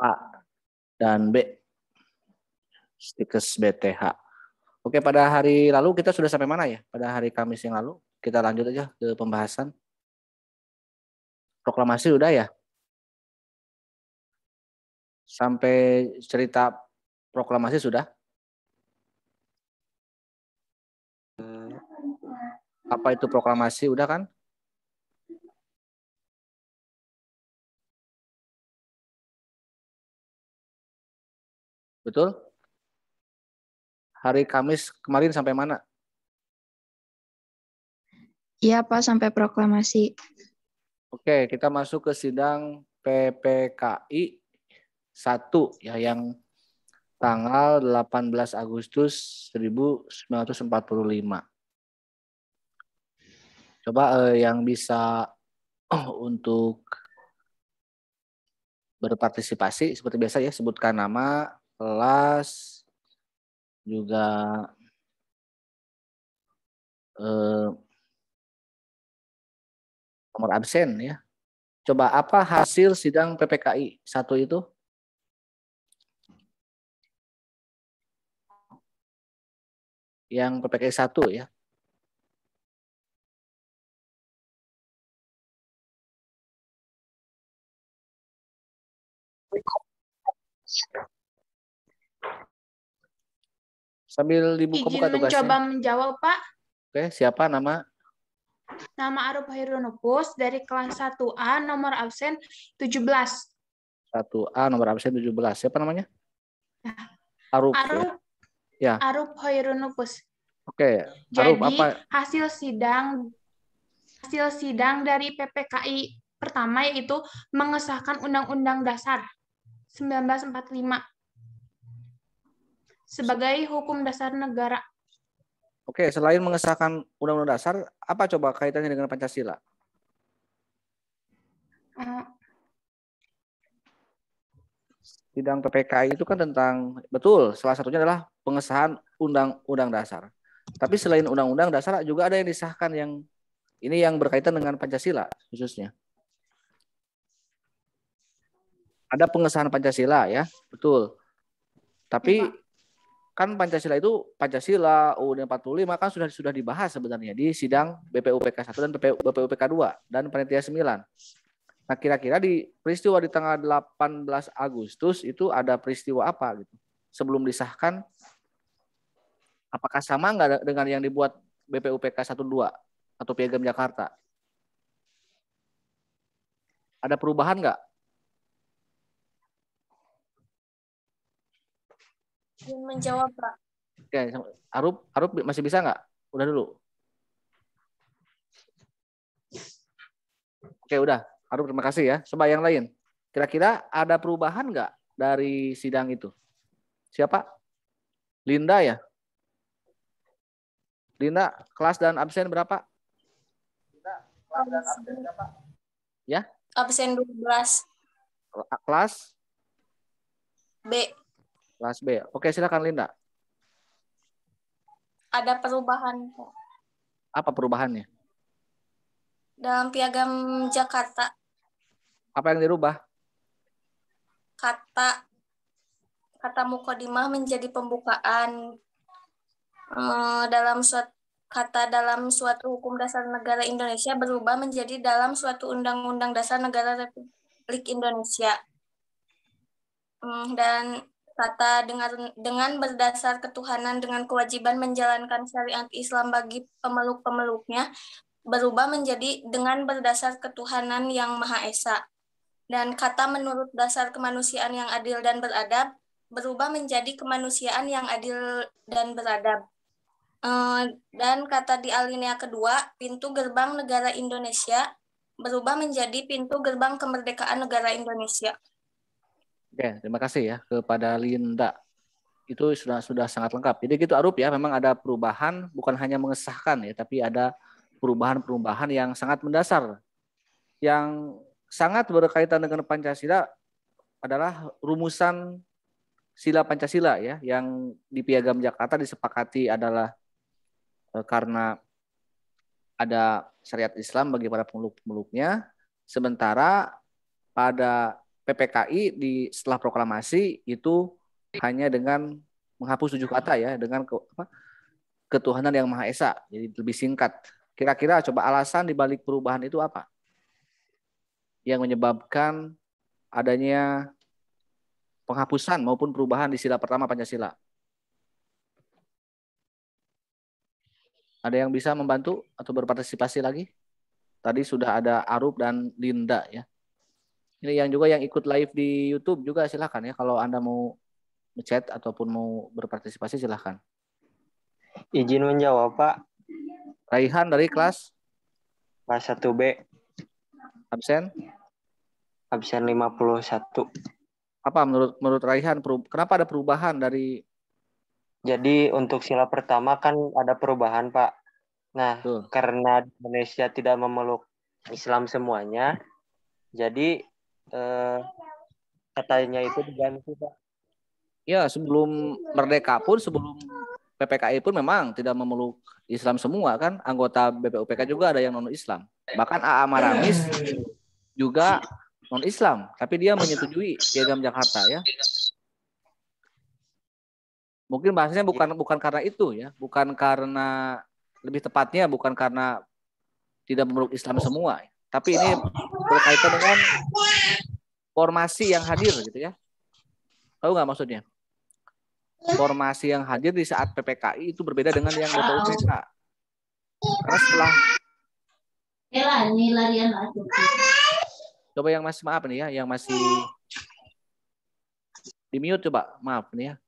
A dan B. Stikes BTH. Oke, pada hari lalu kita sudah sampai mana ya? Pada hari Kamis yang lalu. Kita lanjut aja ke pembahasan. Proklamasi udah ya? Sampai cerita proklamasi sudah? Apa itu proklamasi? Udah kan? Betul? Hari Kamis kemarin sampai mana? Iya, Pak, sampai proklamasi. Oke, kita masuk ke sidang PPKI 1 ya, yang tanggal 18 Agustus 1945. Coba yang bisa untuk berpartisipasi seperti biasa ya, sebutkan nama, kelas, juga nomor absen ya. Coba apa hasil sidang PPKI 1 itu? Yang PPKI 1 ya. Sambil dibuka-buka Izin mencoba tugasnya. menjawab, Pak. Oke, siapa nama? Nama Arup Hairunupus dari kelas 1A, nomor absen 17. 1A nomor absen 17. Siapa namanya? Arup Arup, ya. Arup Hairunupus. Oke, Arup Jadi apa? hasil sidang dari PPKI pertama yaitu mengesahkan Undang-Undang Dasar 1945 sebagai hukum dasar negara. Oke, selain mengesahkan Undang-Undang Dasar, apa coba kaitannya dengan Pancasila? Sidang PPKI itu kan tentang, betul, salah satunya adalah pengesahan Undang-Undang Dasar. Tapi selain Undang-Undang Dasar juga ada yang disahkan yang ini yang berkaitan dengan Pancasila khususnya. Ada pengesahan Pancasila ya, betul. Tapi kan Pancasila itu Pancasila UUD 45 kan sudah dibahas sebenarnya di sidang BPUPK 1 dan BPUPK 2 dan Panitia 9. Nah, kira-kira di peristiwa di tanggal 18 Agustus itu ada peristiwa apa gitu? Sebelum disahkan, apakah sama nggak dengan yang dibuat BPUPK 1-2 atau Piagam Jakarta? Ada perubahan nggak? Ingin menjawab, Pak. Oke, Arup masih bisa nggak? Udah dulu. Oke, udah. Arup, terima kasih ya. Coba yang lain. Kira-kira ada perubahan nggak dari sidang itu? Siapa? Linda ya? Linda, kelas dan absen berapa? Linda, kelas dan absen berapa? Ya? Absen 12. Kelas? B. Kelas B. Oke, silakan Linda. Ada perubahan, Pak. Apa perubahannya? Dalam Piagam Jakarta, Apa yang dirubah? kata mukodimah menjadi pembukaan. Dalam suatu hukum dasar negara Indonesia berubah menjadi dalam suatu undang-undang dasar negara Republik Indonesia. Dan kata dengan berdasar ketuhanan dengan kewajiban menjalankan syariat Islam bagi pemeluk-pemeluknya berubah menjadi dengan berdasar ketuhanan yang Maha Esa. Dan kata menurut dasar kemanusiaan yang adil dan beradab berubah menjadi kemanusiaan yang adil dan beradab. Dan kata di alinea kedua, pintu gerbang negara Indonesia berubah menjadi pintu gerbang kemerdekaan negara Indonesia. Oke, terima kasih ya kepada Linda. Itu sudah sangat lengkap. Jadi gitu Arup ya, memang ada perubahan, bukan hanya mengesahkan ya, tapi ada perubahan-perubahan yang sangat mendasar. Yang sangat berkaitan dengan Pancasila adalah rumusan sila Pancasila ya, yang di Piagam Jakarta disepakati adalah karena ada syariat Islam bagi para pemeluk-pemeluknya, sementara pada PPKI setelah proklamasi itu hanya dengan menghapus 7 kata ya, dengan ketuhanan yang Maha Esa. Jadi lebih singkat. Kira-kira coba alasan dibalik perubahan itu apa? Yang menyebabkan adanya penghapusan maupun perubahan di sila pertama Pancasila. Ada yang bisa membantu atau berpartisipasi lagi? Tadi sudah ada Arup dan Linda ya. Ini yang juga yang ikut live di YouTube juga silakan ya. Kalau Anda mau chat ataupun mau berpartisipasi silakan. Izin menjawab, Pak. Raihan dari kelas 1B. Absen? Absen 51. Apa menurut Raihan, kenapa ada perubahan dari... Jadi untuk sila pertama kan ada perubahan, Pak. Nah, Tuh. Karena Indonesia tidak memeluk Islam semuanya, jadi katanya itu diganti, Pak. Ya, sebelum merdeka pun, sebelum PPKI pun memang tidak memeluk Islam semua kan. Anggota BPUPK juga ada yang non-Islam. Bahkan A.A. Maramis juga non-Islam, tapi dia menyetujui Piagam Jakarta ya. Mungkin bahasanya bukan karena itu ya, bukan karena, lebih tepatnya bukan karena tidak memeluk Islam semua, tapi ini berkaitan dengan formasi yang hadir gitu ya. Tahu nggak maksudnya? Formasi yang hadir di saat PPKI itu berbeda dengan yang BPUPK. Karena setelah coba yang masih, maaf nih ya, yang masih di mute coba, maaf nih ya.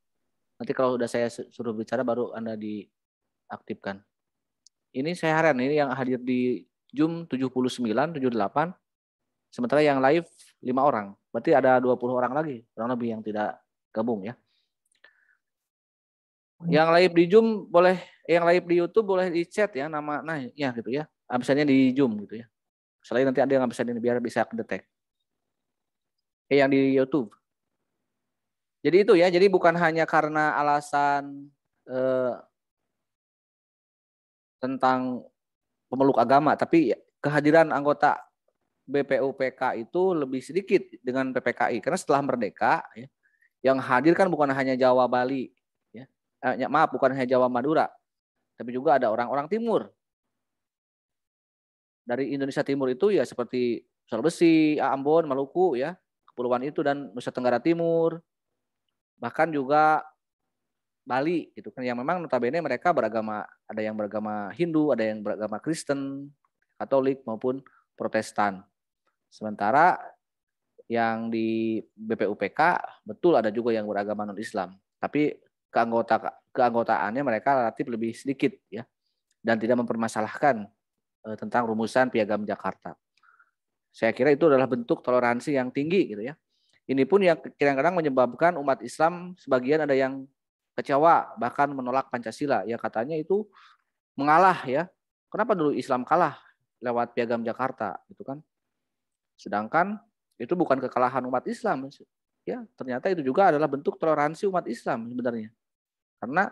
Nanti kalau udah saya suruh bicara baru Anda diaktifkan. Ini saya heran, ini yang hadir di Zoom 79, 78. Sementara yang live 5 orang. Berarti ada 20 orang lagi, kurang lebih yang tidak gabung ya. Yang live di Zoom boleh, yang live di YouTube boleh di chat ya nama, nah ya gitu ya. Absennya di Zoom gitu ya. Selain nanti ada yang absen ini biar bisa kedetek. Yang di YouTube. Jadi itu ya, jadi bukan hanya karena alasan tentang pemeluk agama, tapi kehadiran anggota BPUPK itu lebih sedikit dengan PPKI. Karena setelah merdeka, ya, yang hadir kan bukan hanya Jawa Bali, ya. Maaf, bukan hanya Jawa Madura, tapi juga ada orang-orang timur. Dari Indonesia Timur itu ya seperti Sulawesi, Ambon, Maluku, ya, kepulauan itu dan Nusa Tenggara Timur. Bahkan juga Bali gitu kan, yang memang notabene mereka beragama, ada yang beragama Hindu, ada yang beragama Kristen, Katolik maupun Protestan. Sementara yang di BPUPK betul ada juga yang beragama non-Islam, tapi keanggotaannya mereka relatif lebih sedikit ya, dan tidak mempermasalahkan tentang rumusan Piagam Jakarta. Saya kira itu adalah bentuk toleransi yang tinggi gitu ya. Ini pun yang kadang-kadang menyebabkan umat Islam sebagian ada yang kecewa, bahkan menolak Pancasila. Ya katanya itu mengalah ya. Kenapa dulu Islam kalah lewat Piagam Jakarta gitu kan? Sedangkan itu bukan kekalahan umat Islam. Ya, ternyata itu juga adalah bentuk toleransi umat Islam sebenarnya. Karena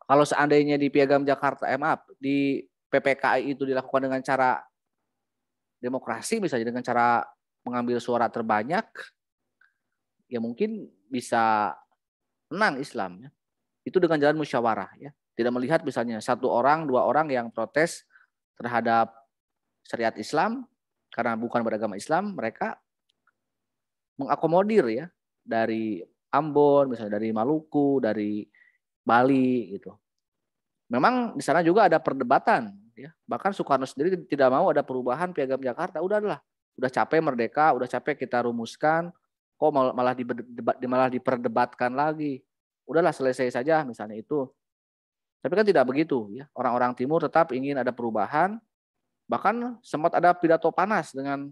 kalau seandainya di Piagam Jakarta, maaf, di PPKI itu dilakukan dengan cara demokrasi, misalnya dengan cara mengambil suara terbanyak, ya mungkin bisa menang Islam ya. Itu dengan jalan musyawarah ya. Tidak melihat misalnya 1 orang, 2 orang yang protes terhadap syariat Islam karena bukan beragama Islam, mereka mengakomodir ya, dari Ambon, misalnya dari Maluku, dari Bali gitu. Memang di sana juga ada perdebatan ya. Bahkan Soekarno sendiri tidak mau ada perubahan Piagam Jakarta. Udah capek merdeka, udah capek kita rumuskan, kok malah diperdebatkan lagi. Udahlah selesai saja misalnya itu. Tapi kan tidak begitu ya. Orang-orang timur tetap ingin ada perubahan. Bahkan sempat ada pidato panas dengan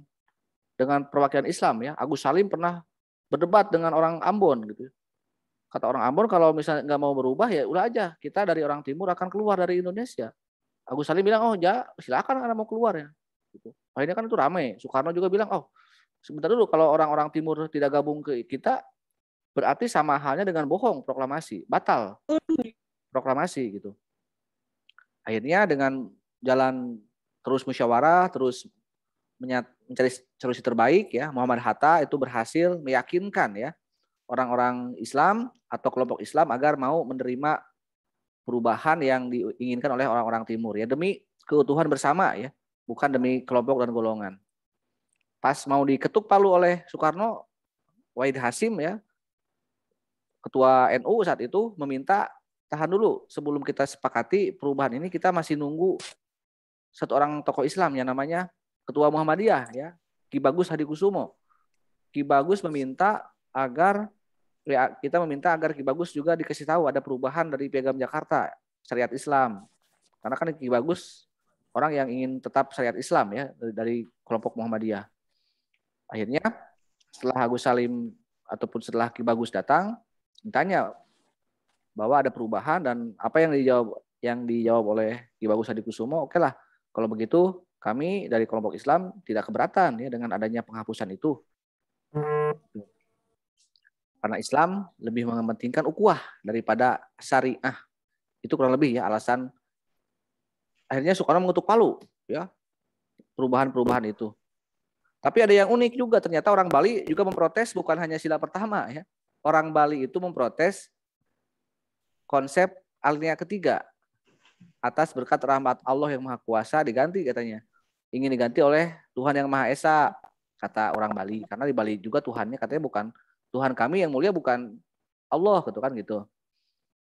perwakilan Islam ya. Agus Salim pernah berdebat dengan orang Ambon gitu. Kata orang Ambon, kalau misalnya nggak mau berubah ya udah aja, kita dari orang timur akan keluar dari Indonesia. Agus Salim bilang, oh ya silakan karena mau keluar ya. Gitu. Akhirnya kan itu ramai. Soekarno juga bilang, oh sebentar dulu, kalau orang-orang timur tidak gabung ke kita, berarti sama halnya dengan bohong, proklamasi, batal proklamasi gitu. Akhirnya dengan jalan terus musyawarah, terus mencari solusi terbaik ya. Muhammad Hatta itu berhasil meyakinkan ya orang-orang Islam atau kelompok Islam agar mau menerima perubahan yang diinginkan oleh orang-orang Timur ya, demi keutuhan bersama ya, bukan demi kelompok dan golongan. Pas mau diketuk palu oleh Soekarno, Wahid Hasyim ya, ketua NU saat itu meminta tahan dulu sebelum kita sepakati perubahan ini, kita masih nunggu satu orang tokoh Islam yang namanya Ketua Muhammadiyah ya, Ki Bagus Hadikusumo. Ki Bagus meminta agar kita meminta agar Ki Bagus juga dikasih tahu ada perubahan dari Piagam Jakarta syariat Islam. Karena kan Ki Bagus orang yang ingin tetap syariat Islam ya dari kelompok Muhammadiyah. Akhirnya setelah Agus Salim ataupun setelah Ki Bagus datang, ditanya bahwa ada perubahan dan apa yang dijawab oleh Ki Bagus Hadikusumo, oke lah kalau begitu kami dari kelompok Islam tidak keberatan ya dengan adanya penghapusan itu. Karena Islam lebih mementingkan ukhuwah daripada syariah. Itu kurang lebih ya alasan. Akhirnya Soekarno mengetuk palu ya perubahan-perubahan itu. Tapi ada yang unik juga, ternyata orang Bali juga memprotes bukan hanya sila pertama ya. Orang Bali itu memprotes konsep alinea ketiga. Atas berkat rahmat Allah yang Maha Kuasa diganti katanya. Ingin diganti oleh Tuhan yang Maha Esa, kata orang Bali. Karena di Bali juga Tuhannya katanya bukan Tuhan kami yang mulia, bukan Allah gitu kan gitu.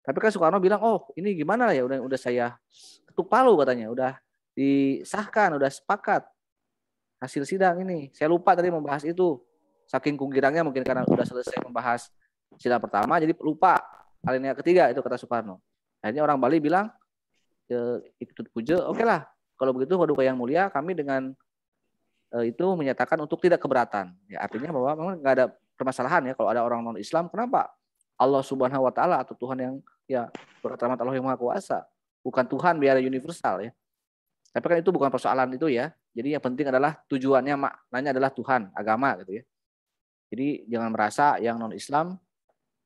Tapi kan Soekarno bilang, oh ini gimana ya, udah saya ketuk palu katanya, udah disahkan, udah sepakat hasil sidang ini. Saya lupa tadi membahas itu, saking kugirangnya mungkin karena udah selesai membahas sila pertama, jadi lupa alinea ketiga itu kata Soekarno. Akhirnya orang Bali bilang, ikut puja, oke lah, kalau begitu Paduka yang mulia, kami dengan itu menyatakan untuk tidak keberatan. Ya, artinya bahwa memang nggak ada permasalahan ya kalau ada orang non Islam, kenapa Allah Subhanahu Wa Taala atau Tuhan yang ya berkat Allah yang Maha Kuasa, bukan Tuhan biar universal ya. Tapi kan itu bukan persoalan itu ya. Jadi yang penting adalah tujuannya, maknanya adalah Tuhan, agama gitu ya. Jadi jangan merasa yang non Islam,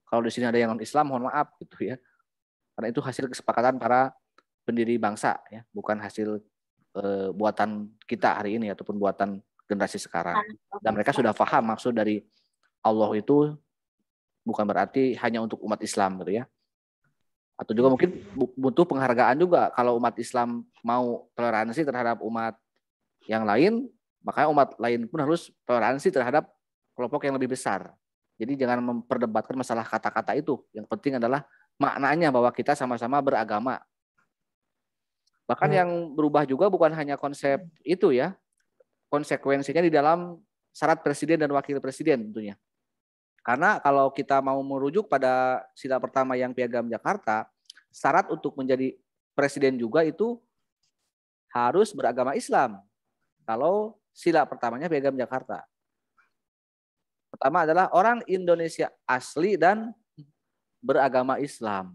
kalau di sini ada yang non Islam mohon maaf gitu ya. Karena itu hasil kesepakatan para pendiri bangsa ya, bukan hasil buatan kita hari ini ataupun buatan generasi sekarang. Dan mereka sudah paham maksud dari Allah itu bukan berarti hanya untuk umat Islam gitu ya. Atau juga mungkin butuh penghargaan juga kalau umat Islam mau toleransi terhadap umat yang lain, makanya umat lain pun harus toleransi terhadap kelompok yang lebih besar. Jadi jangan memperdebatkan masalah kata-kata itu. Yang penting adalah maknanya bahwa kita sama-sama beragama. Bahkan yang berubah juga bukan hanya konsep itu ya, konsekuensinya di dalam syarat presiden dan wakil presiden tentunya. Karena kalau kita mau merujuk pada sila pertama yang Piagam Jakarta, syarat untuk menjadi presiden juga itu harus beragama Islam. Kalau sila pertamanya Piagam Jakarta. Pertama adalah orang Indonesia asli dan beragama Islam.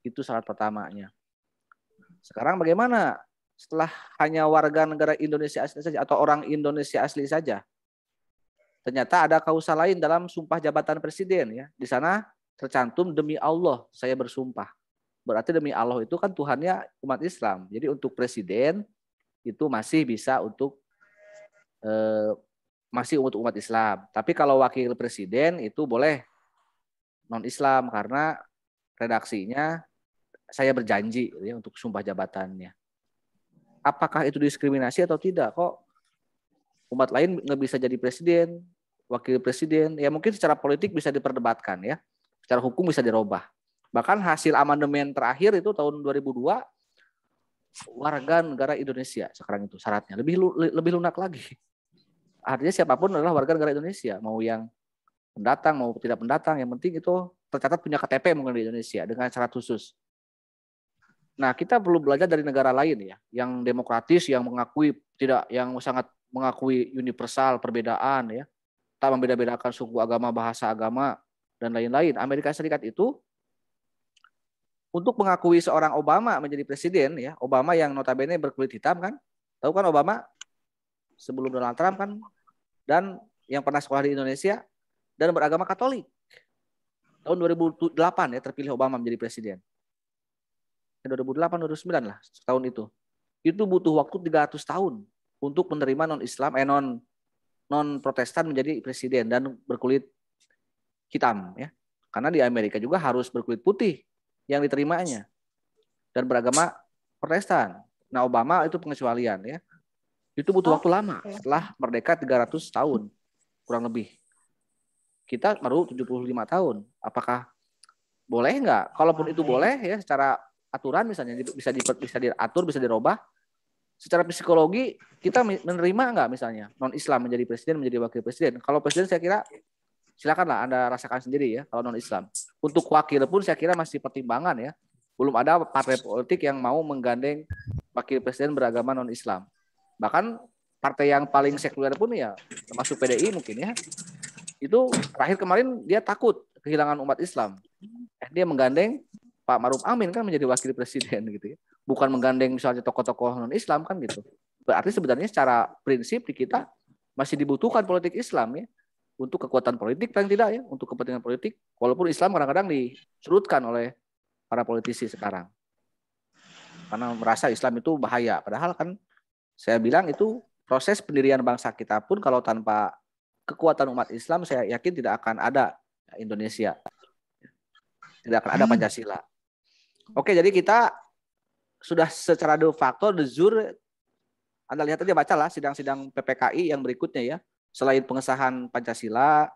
Itu syarat pertamanya. Sekarang bagaimana setelah hanya warga negara Indonesia asli saja atau orang Indonesia asli saja? Ternyata ada kausa lain dalam sumpah jabatan presiden ya. Di sana tercantum demi Allah saya bersumpah. Berarti demi Allah itu kan Tuhannya umat Islam. Jadi untuk presiden itu masih bisa untuk masih untuk umat Islam. Tapi kalau wakil presiden itu boleh non Islam karena redaksinya saya berjanji ya, untuk sumpah jabatannya. Apakah itu diskriminasi atau tidak? Kok umat lain nggak bisa jadi presiden, wakil presiden? Ya mungkin secara politik bisa diperdebatkan ya. Secara hukum bisa dirubah. Bahkan hasil amandemen terakhir itu tahun 2002 warga negara Indonesia sekarang itu syaratnya lebih lunak lagi. Artinya siapapun adalah warga negara Indonesia, mau yang pendatang mau tidak pendatang, yang penting itu tercatat punya KTP mungkin di Indonesia dengan syarat khusus. Nah, kita perlu belajar dari negara lain ya, yang demokratis, yang mengakui tidak, yang sangat mengakui universal perbedaan ya, tak membeda-bedakan suku, agama, bahasa, agama dan lain-lain. Amerika Serikat itu untuk mengakui seorang Obama menjadi presiden ya, Obama yang notabene berkulit hitam kan, tahu kan Obama sebelum Donald Trump kan, dan yang pernah sekolah di Indonesia dan beragama Katolik. Tahun 2008 ya terpilih Obama menjadi presiden. 2008 2009 lah tahun itu. Itu butuh waktu 300 tahun untuk menerima non Protestan menjadi presiden dan berkulit hitam ya. Karena di Amerika juga harus berkulit putih yang diterimanya dan beragama Protestan. Nah, Obama itu pengecualian ya. Itu butuh waktu lama setelah merdeka 300 tahun kurang lebih. Kita baru 75 tahun. Apakah boleh nggak? Kalaupun itu boleh ya secara aturan misalnya bisa diatur, bisa dirubah. Secara psikologi kita menerima nggak misalnya non-Islam menjadi presiden, menjadi wakil presiden? Kalau presiden saya kira silakanlah Anda rasakan sendiri ya kalau non-Islam. Untuk wakil pun saya kira masih pertimbangan ya. Belum ada partai politik yang mau menggandeng wakil presiden beragama non-Islam. Bahkan partai yang paling sekuler pun ya termasuk PDI mungkin ya. Itu terakhir kemarin dia takut kehilangan umat Islam. Dia menggandeng Pak Maruf Amin kan menjadi wakil presiden gitu ya. Bukan menggandeng misalnya tokoh-tokoh non-Islam kan gitu. Berarti sebenarnya secara prinsip di kita masih dibutuhkan politik Islam ya. Untuk kekuatan politik paling tidak ya. Untuk kepentingan politik. Walaupun Islam kadang-kadang disurutkan oleh para politisi sekarang. Karena merasa Islam itu bahaya. Padahal kan saya bilang itu proses pendirian bangsa kita pun kalau tanpa kekuatan umat Islam saya yakin tidak akan ada Indonesia. Tidak akan ada Pancasila. Oke, jadi kita sudah secara de facto, de jure, Anda lihat aja bacalah sidang-sidang PPKI yang berikutnya ya. Selain pengesahan Pancasila,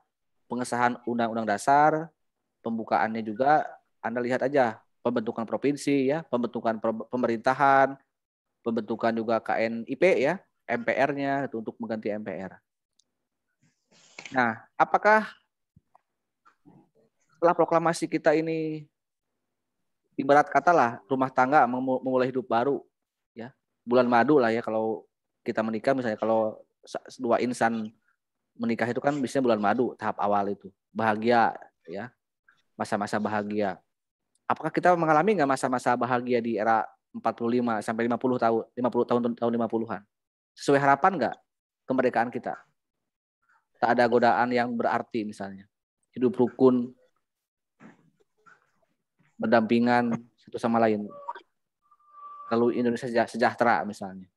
pengesahan Undang-Undang Dasar, pembukaannya juga Anda lihat aja pembentukan provinsi ya, pembentukan pemerintahan, pembentukan juga KNIP ya, MPR-nya itu untuk mengganti MPR. Nah, apakah setelah proklamasi kita ini ibarat katalah rumah tangga memulai hidup baru ya, bulan madu lah ya kalau kita menikah misalnya, kalau dua insan menikah itu kan biasanya bulan madu tahap awal itu bahagia ya, masa-masa bahagia. Apakah kita mengalami nggak masa-masa bahagia di era 45 sampai 50 tahun 50-an? Sesuai harapan nggak kemerdekaan kita? Tak ada godaan yang berarti misalnya. Hidup rukun, berdampingan satu sama lain. Lalu Indonesia sejahtera misalnya.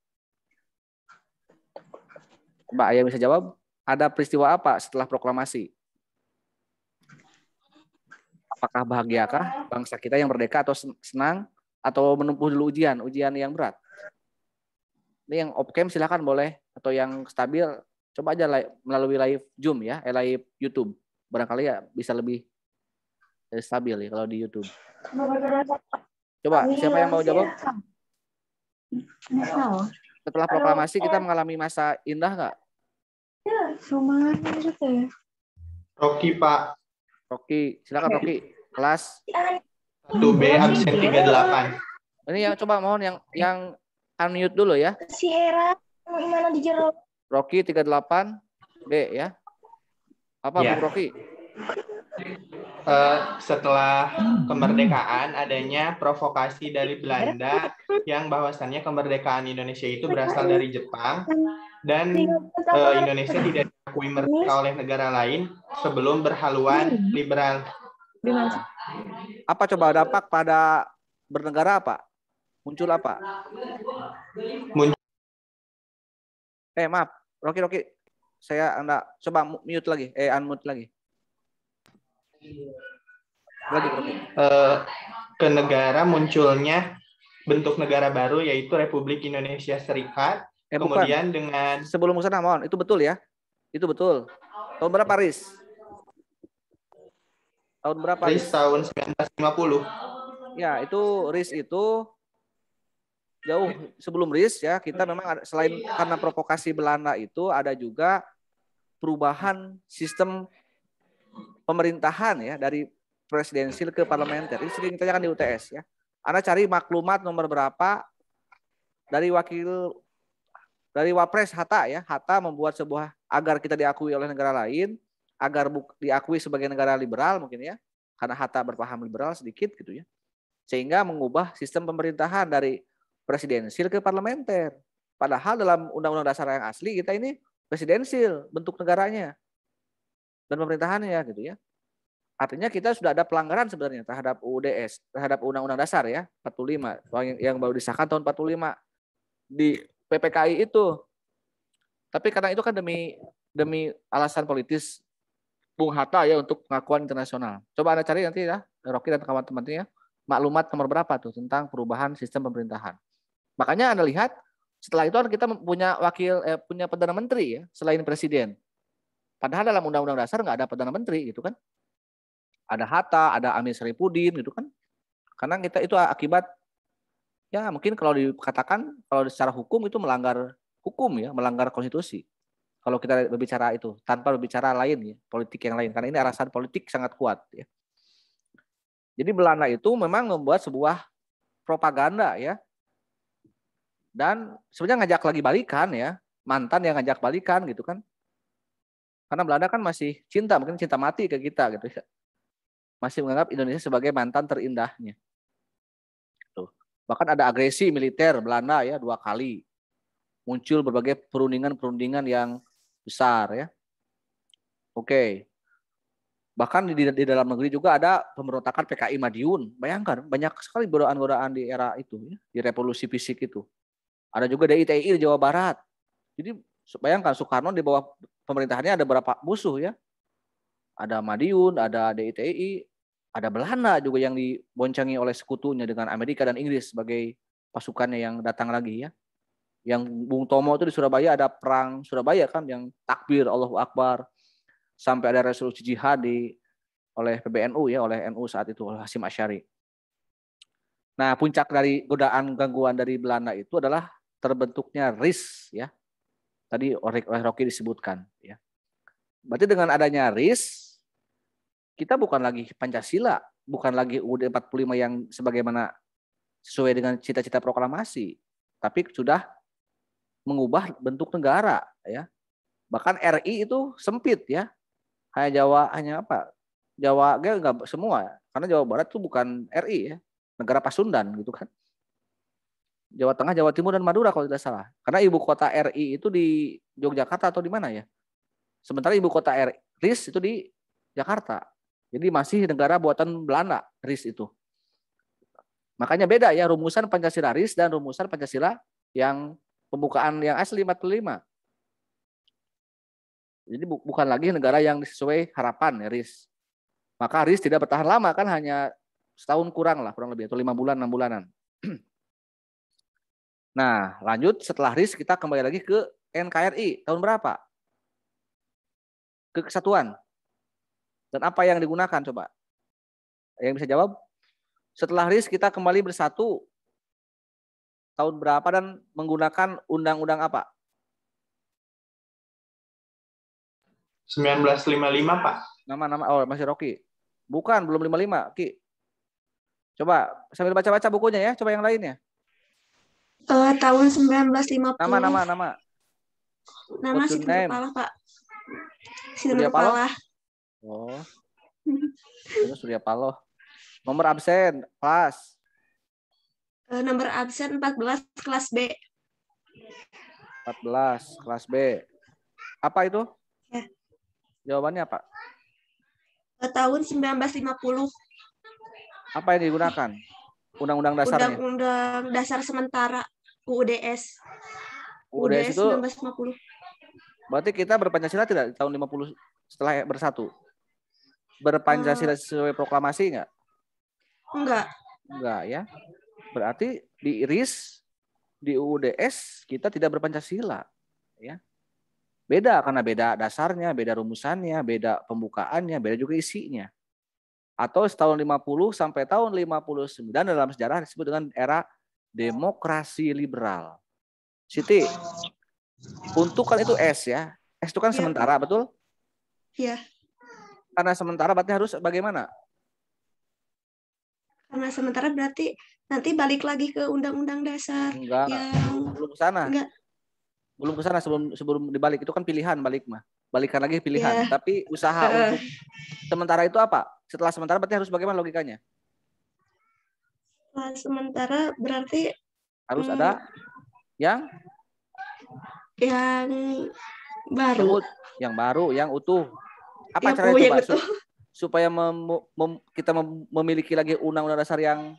Mbak Ayah bisa jawab, ada peristiwa apa setelah proklamasi? Apakah bahagiakah bangsa kita yang merdeka atau senang atau menempuh dulu ujian yang berat? Ini yang off-cam silakan boleh, atau yang stabil coba aja melalui live Zoom ya, live YouTube. Barangkali ya bisa lebih stabil ya kalau di YouTube. Coba siapa yang mau jawab? Setelah proklamasi kita mengalami masa indah nggak? Rocky, Pak. Rocky, silakan Rocky. Kelas 1B absen 38. Ini yang coba mohon yang unmute dulu ya. Si Hera gimana di jero? Rocky 38B ya. Apa Ya. Bung Rocky? Setelah kemerdekaan adanya provokasi dari Belanda yang bahwasannya kemerdekaan Indonesia itu berasal dari Jepang dan Indonesia tidak diakui merdeka oleh negara lain sebelum berhaluan liberal. Apa coba dampak pada bernegara apa? Muncul apa? Maaf, Rocky. Anda coba mute lagi, unmute lagi. Ke negara munculnya bentuk negara baru yaitu Republik Indonesia Serikat. Kemudian bukan. Dengan sebelum ke sana mohon, itu betul ya? Itu betul. Tahun berapa RIS? Tahun berapa RIS? Tahun 1950. Ya, itu RIS itu jauh sebelum RIS ya. Kita memang selain karena provokasi Belanda itu ada juga perubahan sistem pemerintahan ya dari presidensil ke parlementer. Ini sering ditanyakan di UTS ya. Anda cari maklumat nomor berapa dari Wapres Hatta ya. Hatta membuat sebuah agar kita diakui oleh negara lain, agar diakui sebagai negara liberal mungkin ya. Karena Hatta berpaham liberal sedikit gitu ya. Sehingga mengubah sistem pemerintahan dari presidensil ke parlementer. Padahal dalam Undang-Undang Dasar yang asli kita ini presidensil bentuk negaranya dan pemerintahannya gitu ya. Artinya kita sudah ada pelanggaran sebenarnya terhadap UUDS, terhadap Undang-Undang Dasar ya 45 yang baru disahkan tahun 45 di PPKI itu. Tapi karena itu kan demi alasan politis Bung Hatta ya untuk pengakuan internasional. Coba Anda cari nanti ya, Rocky dan teman-temannya, maklumat nomor berapa tuh tentang perubahan sistem pemerintahan. Makanya Anda lihat setelah itu kan kita punya punya perdana menteri ya selain presiden. Padahal dalam undang-undang dasar nggak ada perdana menteri gitu kan. Ada Hatta, ada Amir Syarifuddin gitu kan. Karena kita itu akibat ya mungkin kalau dikatakan kalau secara hukum itu melanggar hukum ya, melanggar konstitusi. Kalau kita berbicara itu tanpa berbicara lain ya, politik yang lain karena ini alasan politik sangat kuat ya. Jadi Belanda itu memang membuat sebuah propaganda ya. Dan sebenarnya ngajak lagi balikan ya, mantan yang ngajak balikan gitu kan. Karena Belanda kan masih cinta, mungkin cinta mati ke kita gitu ya. Masih menganggap Indonesia sebagai mantan terindahnya. Tuh. Bahkan ada agresi militer Belanda ya 2 kali. Muncul berbagai perundingan yang besar ya. Oke. Bahkan di dalam negeri juga ada pemberontakan PKI Madiun. Bayangkan banyak sekali godaan-godaan di era itu ya, di revolusi fisik itu. Ada juga DITI di Jawa Barat. Jadi bayangkan Soekarno di bawah pemerintahannya ada berapa musuh ya. Ada Madiun, ada DITI, ada Belanda juga yang diboncangi oleh sekutunya dengan Amerika dan Inggris sebagai pasukannya yang datang lagi ya. Yang Bung Tomo itu di Surabaya ada perang Surabaya kan yang takbir Allahu Akbar sampai ada resolusi jihad oleh PBNU ya, oleh NU saat itu oleh Hasyim Asy'ari. Nah, puncak dari godaan gangguan dari Belanda itu adalah terbentuknya RIS ya. Tadi oleh Rocky disebutkan ya. Berarti dengan adanya RIS kita bukan lagi Pancasila, bukan lagi UUD 45 yang sebagaimana sesuai dengan cita-cita proklamasi, tapi sudah mengubah bentuk negara ya. Bahkan RI itu sempit ya. Hanya apa? Jawa enggak semua karena Jawa Barat itu bukan RI ya. Negara Pasundan gitu kan. Jawa Tengah, Jawa Timur dan Madura kalau tidak salah. Karena ibu kota RI itu di Yogyakarta atau di mana ya? Sementara ibu kota RIS itu di Jakarta. Jadi masih negara buatan Belanda RIS itu. Makanya beda ya rumusan Pancasila RIS dan rumusan Pancasila yang pembukaan yang asli 45. Jadi bukan lagi negara yang sesuai harapan ya RIS. Maka RIS tidak bertahan lama kan hanya setahun kurang lebih atau 5 bulan 6 bulanan. Nah, lanjut setelah RIS kita kembali lagi ke NKRI tahun berapa? Ke kesatuan. Dan apa yang digunakan coba? Yang bisa jawab? Setelah RIS kita kembali bersatu tahun berapa dan menggunakan undang-undang apa? 1955, Pak. Nama masih Rocky. Bukan, belum 55, Ki. Coba sambil baca-baca bukunya ya, coba yang lainnya. Tahun 1950. Nama. Nama What's your Siti name? Nurpalah, Pak. Siti Surya Paloh? Nurpalah. Oh. Itu Surya Paloh. Nomor absen, kelas. Nomor absen 14 kelas B. 14, kelas B. Apa itu? Ya. Jawabannya apa? Tahun 1950. Apa yang digunakan? Undang-undang dasarnya. Undang-undang dasar sementara UUDS. UUDS itu 1950. berarti kita berpancasila tidak di tahun 50 setelah bersatu? Berpancasila sesuai proklamasi enggak? Enggak ya. Berarti di RIS, di UUDS kita tidak berpancasila ya. Beda karena beda dasarnya, beda rumusannya, beda pembukaannya, beda juga isinya. Atau tahun 50 sampai tahun 59 dalam sejarah disebut dengan era demokrasi liberal. Siti, untuk kan itu S ya. S itu kan Ya, sementara, betul? Iya. Karena sementara berarti harus bagaimana? Karena sementara berarti nanti balik lagi ke undang-undang dasar. Enggak, yang belum ke sana. enggak. Belum ke sana sebelum dibalik itu kan pilihan balik mah. Balikan lagi pilihan. Ya. Tapi usaha untuk sementara itu apa? Setelah sementara berarti harus bagaimana logikanya? Sementara berarti Harus ada yang baru. Yang baru, yang utuh. Apa Yang caranya coba utuh. supaya kita memiliki lagi undang-undang dasar yang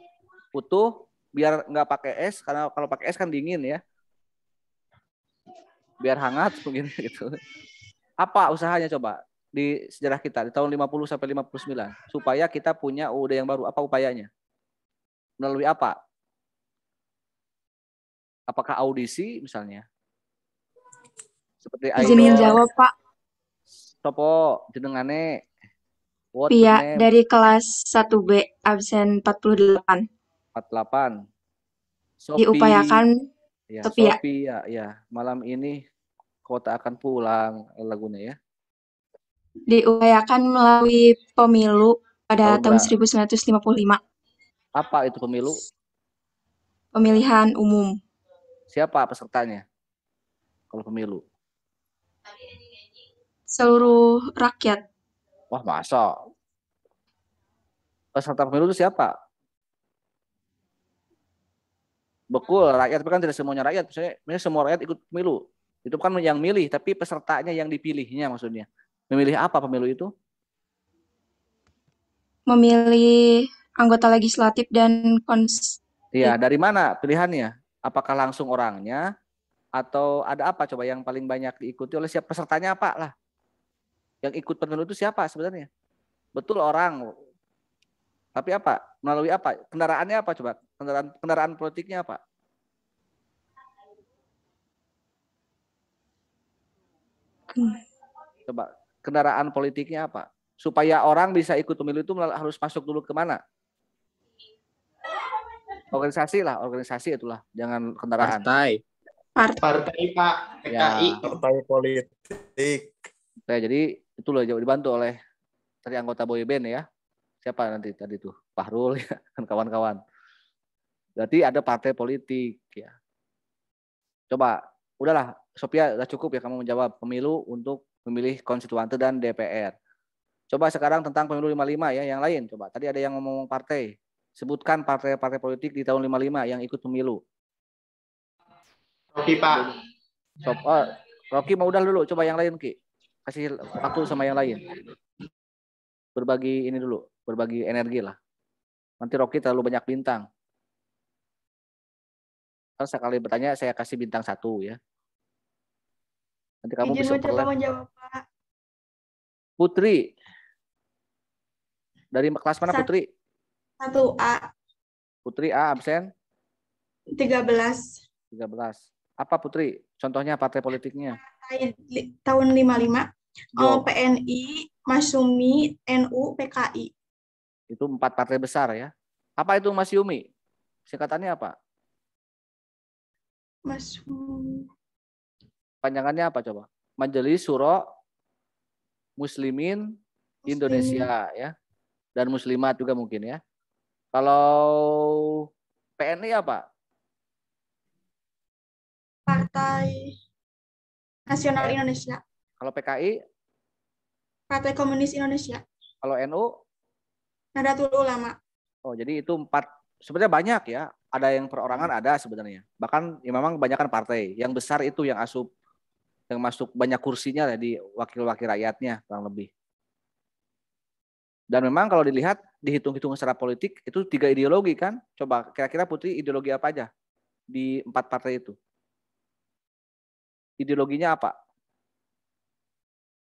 utuh biar nggak pakai S, karena kalau pakai S kan dingin ya. biar hangat begini gitu. Apa usahanya coba di sejarah kita di tahun 50 sampai 59 supaya kita punya UUD yang baru? Apa upayanya? Melalui apa? Apakah audisi misalnya? Seperti Izin idol, jawab, Pak. topo, jenengane, what the Pia name, dari kelas 1B, absen 48. 48. Sophie, Diupayakan ya, Sophia. Sophie ya, malam ini kota akan pulang lagunya ya. Diupayakan melalui pemilu pada tahun Tahun 1955. apa itu pemilu? Pemilihan umum. Siapa pesertanya? Kalau pemilu. Seluruh rakyat. Wah, masa? Peserta pemilu itu siapa? Bekul, rakyat kan tidak semuanya rakyat. Misalnya semua rakyat ikut pemilu. Itu kan yang milih, tapi pesertanya yang dipilihnya maksudnya. Memilih apa pemilu itu? Memilih anggota legislatif dan Iya, dari mana pilihannya? Apakah langsung orangnya atau ada apa coba yang paling banyak diikuti oleh siapa? Pesertanya apa lah? Yang ikut pemilu itu siapa sebenarnya? Betul orang. Tapi apa? Melalui apa? Kendaraannya apa coba? Kendaraan politiknya apa? Coba kendaraan politiknya apa? Supaya orang bisa ikut pemilu itu harus masuk dulu ke mana? Organisasi lah, organisasi itulah. Jangan kendaraan. Partai, Pak. PKI. Ya. Partai politik. Nah, jadi itu loh dibantu oleh tadi anggota boyband ya. Siapa nanti tadi tuh? Fahrul ya, dan kawan-kawan. Berarti ada partai politik ya. Coba, udahlah, Sophia udah cukup ya kamu menjawab pemilu untuk memilih konstituante dan DPR. Coba sekarang tentang pemilu 55 ya, yang lain coba. Tadi ada yang ngomong partai. Sebutkan partai-partai politik di tahun 55 yang ikut pemilu. Rocky, Pak. Rocky mau udah dulu, coba yang lain Ki. Kasih waktu sama yang lain. Berbagi ini dulu, berbagi energi lah. Nanti Rocky terlalu banyak bintang. Kalau sekali bertanya saya kasih bintang 1 ya. Nanti kamu bisa menjawab, Pak. Putri. Dari kelas mana Putri? 1A. Putri A absen 13. 13. Apa Putri? Contohnya partai politiknya. Tahun 55. Jo. PNI, Masyumi, NU, PKI. Itu 4 partai besar ya. Apa itu Masyumi? Singkatannya apa? Masyumi. Panjangannya apa coba? Majelis Syuro Muslimin Indonesia ya. Dan Muslimat juga mungkin ya. Kalau PNI apa? Partai Nasional Indonesia. Kalau PKI? Partai Komunis Indonesia. Kalau NU? Nahdlatul Ulama. Oh, jadi itu 4. Sebenarnya banyak ya. Ada yang perorangan ada sebenarnya. Bahkan ya memang kebanyakan partai. Yang besar itu yang asup, yang masuk banyak kursinya di wakil-wakil rakyatnya kurang lebih. Dan memang kalau dilihat, dihitung-hitung secara politik, itu 3 ideologi kan? Coba kira-kira Putri ideologi apa aja di 4 partai itu? Ideologinya apa?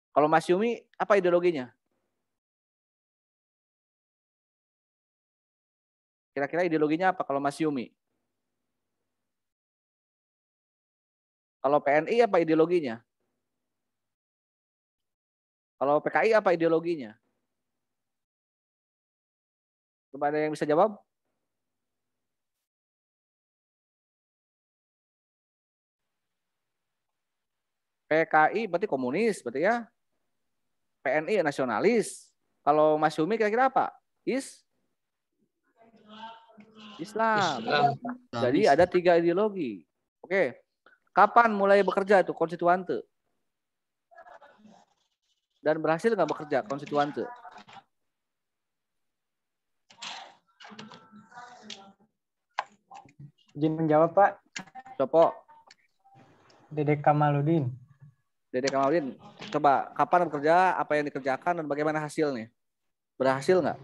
Kalau Mas Yumi, apa ideologinya? Kira-kira ideologinya apa kalau Mas Yumi? Kalau PNI apa ideologinya? Kalau PKI apa ideologinya? Coba ada yang bisa jawab? PKI berarti komunis, berarti ya. PNI nasionalis. Kalau Mas Yumi kira-kira apa? Islam. Jadi ada 3 ideologi. Oke. Kapan mulai bekerja itu konstituante? Dan berhasil nggak bekerja konstituante? Izin menjawab, Pak. Sopo. Dede Kamaludin. Dede Kamaludin. Coba kapan bekerja, apa yang dikerjakan, dan bagaimana hasilnya? Berhasil nggak?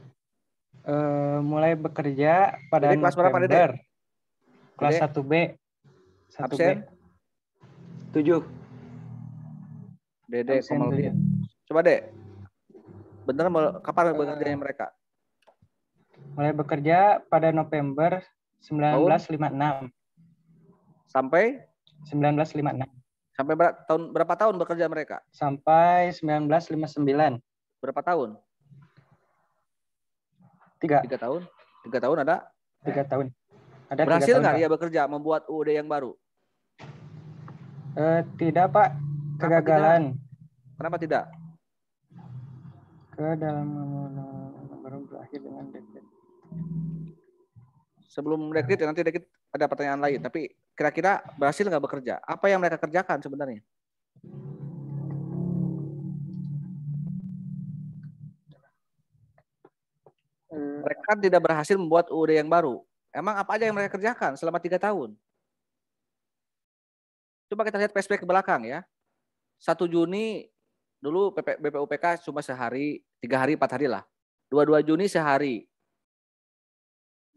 Mulai bekerja pada Dede kelas berapa, Dede? November. Kelas Dede? 1B. 1B. Absen? 7. Dede Absen 7. Komaludin. Coba Dek. Bener kapan bekerjanya mereka? Mulai bekerja pada November 1956. Sampai 1956. sampai berapa tahun bekerja mereka? Sampai 1959. Berapa tahun? 3 tahun. 3 tahun ada? 3 tahun. Ada 3 Berhasil tahun, nggak Pak. dia bekerja membuat UUD yang baru? Tidak, Pak. Kegagalan. Kenapa tidak? Ke dalam baru berakhir dengan dekret. Sebelum dekret ya, nanti dekret ada pertanyaan lain. Tapi kira-kira berhasil nggak bekerja? Apa yang mereka kerjakan sebenarnya? Mereka tidak berhasil membuat UUD yang baru. Emang apa aja yang mereka kerjakan selama 3 tahun? Coba kita lihat flashback ke belakang ya. 1 Juni dulu BPUPK cuma sehari, 3 hari, 4 hari lah. 22 Juni sehari.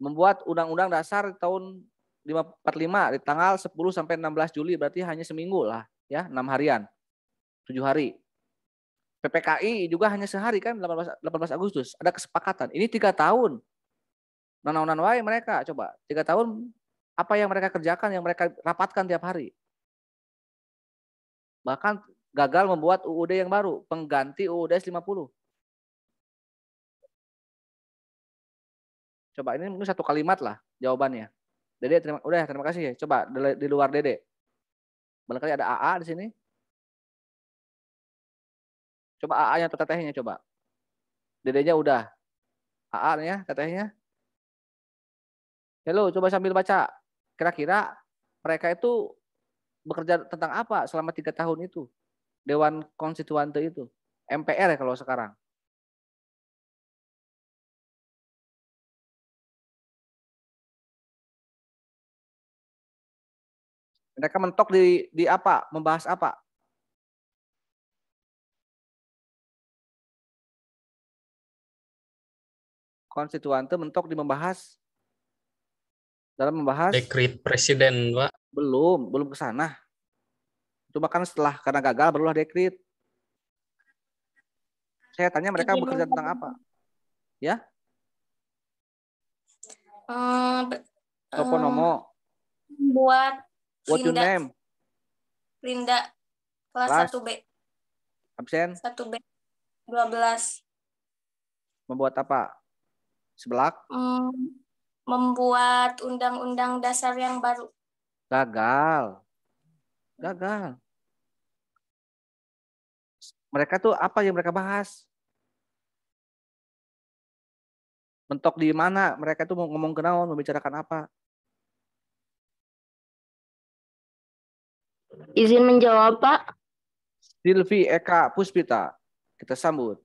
Membuat Undang-Undang Dasar tahun 45 di tanggal 10 sampai 16 Juli, berarti hanya seminggu lah ya, 6 harian. 7 hari. PPKI juga hanya sehari kan, 18 Agustus. Ada kesepakatan. Ini 3 tahun. Nanaonan wae mereka, coba. 3 tahun apa yang mereka kerjakan, yang mereka rapatkan tiap hari. Bahkan gagal membuat UUD yang baru, pengganti UUD 50. Coba ini mungkin 1 kalimat lah jawabannya. Dede terima kasih ya. Coba di luar Dede. Barangkali ada AA di sini. Coba AA-nya atau tetehnya coba. Dedenya udah. AA-nya, tetehnya. Halo, coba sambil baca. Kira-kira mereka itu bekerja tentang apa selama 3 tahun itu? Dewan Konstituante itu. MPR ya kalau sekarang. Mereka mentok di apa? Membahas apa? Konstituante mentok dalam membahas dekret presiden, Pak. belum ke sana. Cuma kan setelah karena gagal barulah dekret. Saya tanya mereka bekerja tentang apa? Ya? Toponomo. Buat What your name? Linda kelas Kelas. 1B. Absen. 1B 12. Membuat apa? Sebelak? Membuat undang-undang dasar yang baru. Gagal. Mereka tuh apa yang mereka bahas? Mentok di mana? Mereka tuh mau ngomong kenaon, membicarakan apa? Izin menjawab, Pak. Silvi Eka Puspita. Kita sambut.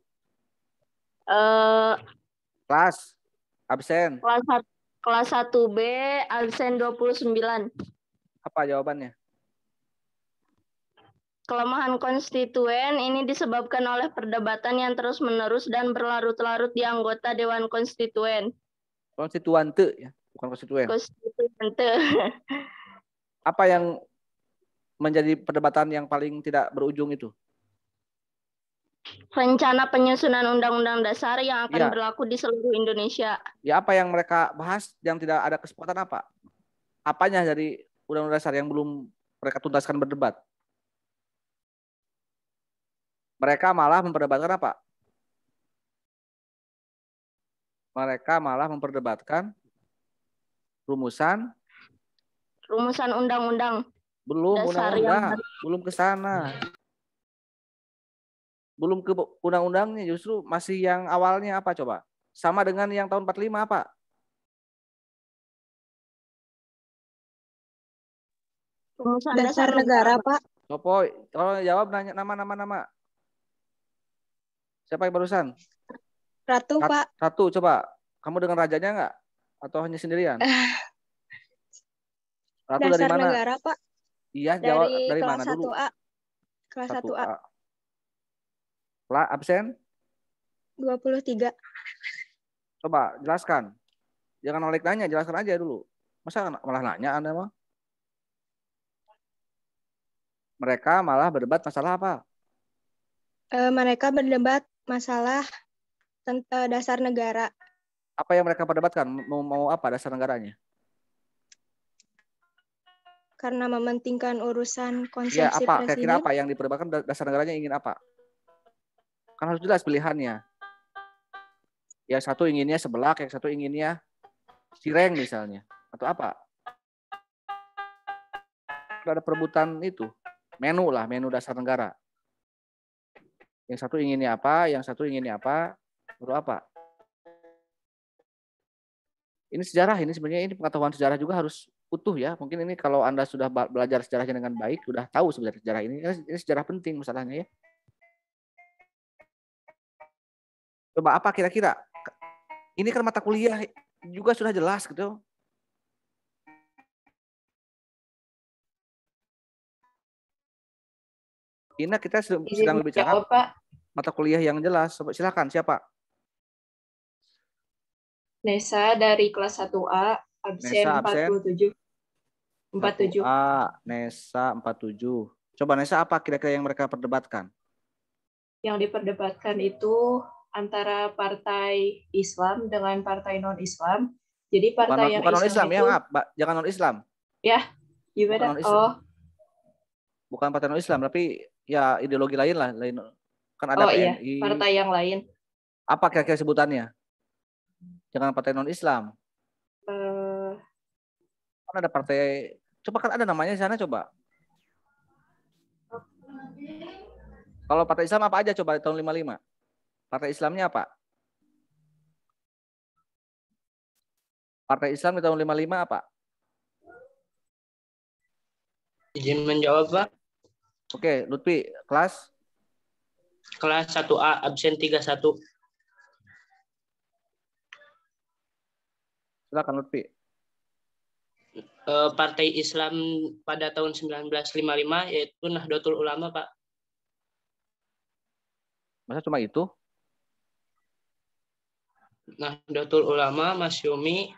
Kelas. Absen. Kelas 1B, absen 29. Apa jawabannya? Kelemahan konstituen ini disebabkan oleh perdebatan yang terus-menerus dan berlarut-larut di anggota Dewan Konstituen. Konstituante ya, bukan konstituen. Konstituante. Apa yang menjadi perdebatan yang paling tidak berujung itu? Rencana penyusunan undang-undang dasar yang akan berlaku di seluruh Indonesia. Ya, apa yang mereka bahas yang tidak ada kesepakatan apa? Apanya dari undang-undang dasar yang belum mereka tuntaskan berdebat? Mereka malah memperdebatkan apa? Mereka malah memperdebatkan rumusan undang-undang. Belum undang-undang, belum ke sana. Belum ke undang-undangnya, justru masih yang awalnya apa coba? Sama dengan yang tahun 45 apa? Rumusan dasar negara, Pak. Sopo, kalau jawab nanya nama. Siapa yang barusan? Ratu, Pak. Ratu, coba. Kamu dengan rajanya nggak? Atau hanya sendirian? Ratu dasar dari mana? Negara, Pak. Iya, jawab dari mana kelas dulu? 1A. Kelas 1A. Absen? 23. Coba jelaskan. Jangan nolak nanya, jelaskan aja dulu. Masa malah nanya Anda mah? Mereka malah berdebat masalah apa? Mereka berdebat masalah dasar negara. Apa yang mereka perdebatkan? Mau apa dasar negaranya? Karena mementingkan urusan Ya, konsumsi apa? Kira-kira presiden. apa yang diperdebatkan dasar negaranya ingin apa? Kan harus jelas pilihannya. Yang satu inginnya sebelak, yang satu inginnya cireng misalnya. Atau apa? Ada perebutan itu. Menu dasar negara. Yang satu inginnya apa, yang satu inginnya apa, atau apa? Ini sejarah, ini sebenarnya ini pengetahuan sejarah juga harus utuh ya. Mungkin ini kalau Anda sudah belajar sejarahnya dengan baik, sudah tahu sebenarnya sejarah ini sejarah penting masalahnya ya. Coba apa kira-kira? Ini kan mata kuliah juga sudah jelas gitu. Ini kita sedang berbicara mata kuliah yang jelas. Silakan, siapa? Nesa dari kelas 1A, absen Nesa, absen 47. 47. 1A, Nesa 47. Coba Nesa, apa kira-kira yang mereka perdebatkan? Yang diperdebatkan itu antara partai Islam dengan partai non-Islam. Jadi partai bukan yang non-Islam Islam ya, itu, maaf, Jangan non-Islam. ya, gimana? Bukan partai non-Islam, tapi ya ideologi lain lah, kan ada iya, PNI. partai yang lain. Apa kira-kira sebutannya? Jangan partai non-Islam. Kan ada partai, coba kan ada namanya di sana coba. Kalau partai Islam apa aja coba tahun 55? Partai Islamnya apa? Partai Islam di tahun 55 apa? Izin menjawab, Pak. Oke, Lutfi, kelas? Kelas 1A, absen 31. Silakan Lutfi. Partai Islam pada tahun 1955 yaitu Nahdlatul Ulama, Pak. Masa cuma itu? Nahdlatul Ulama, Masyumi.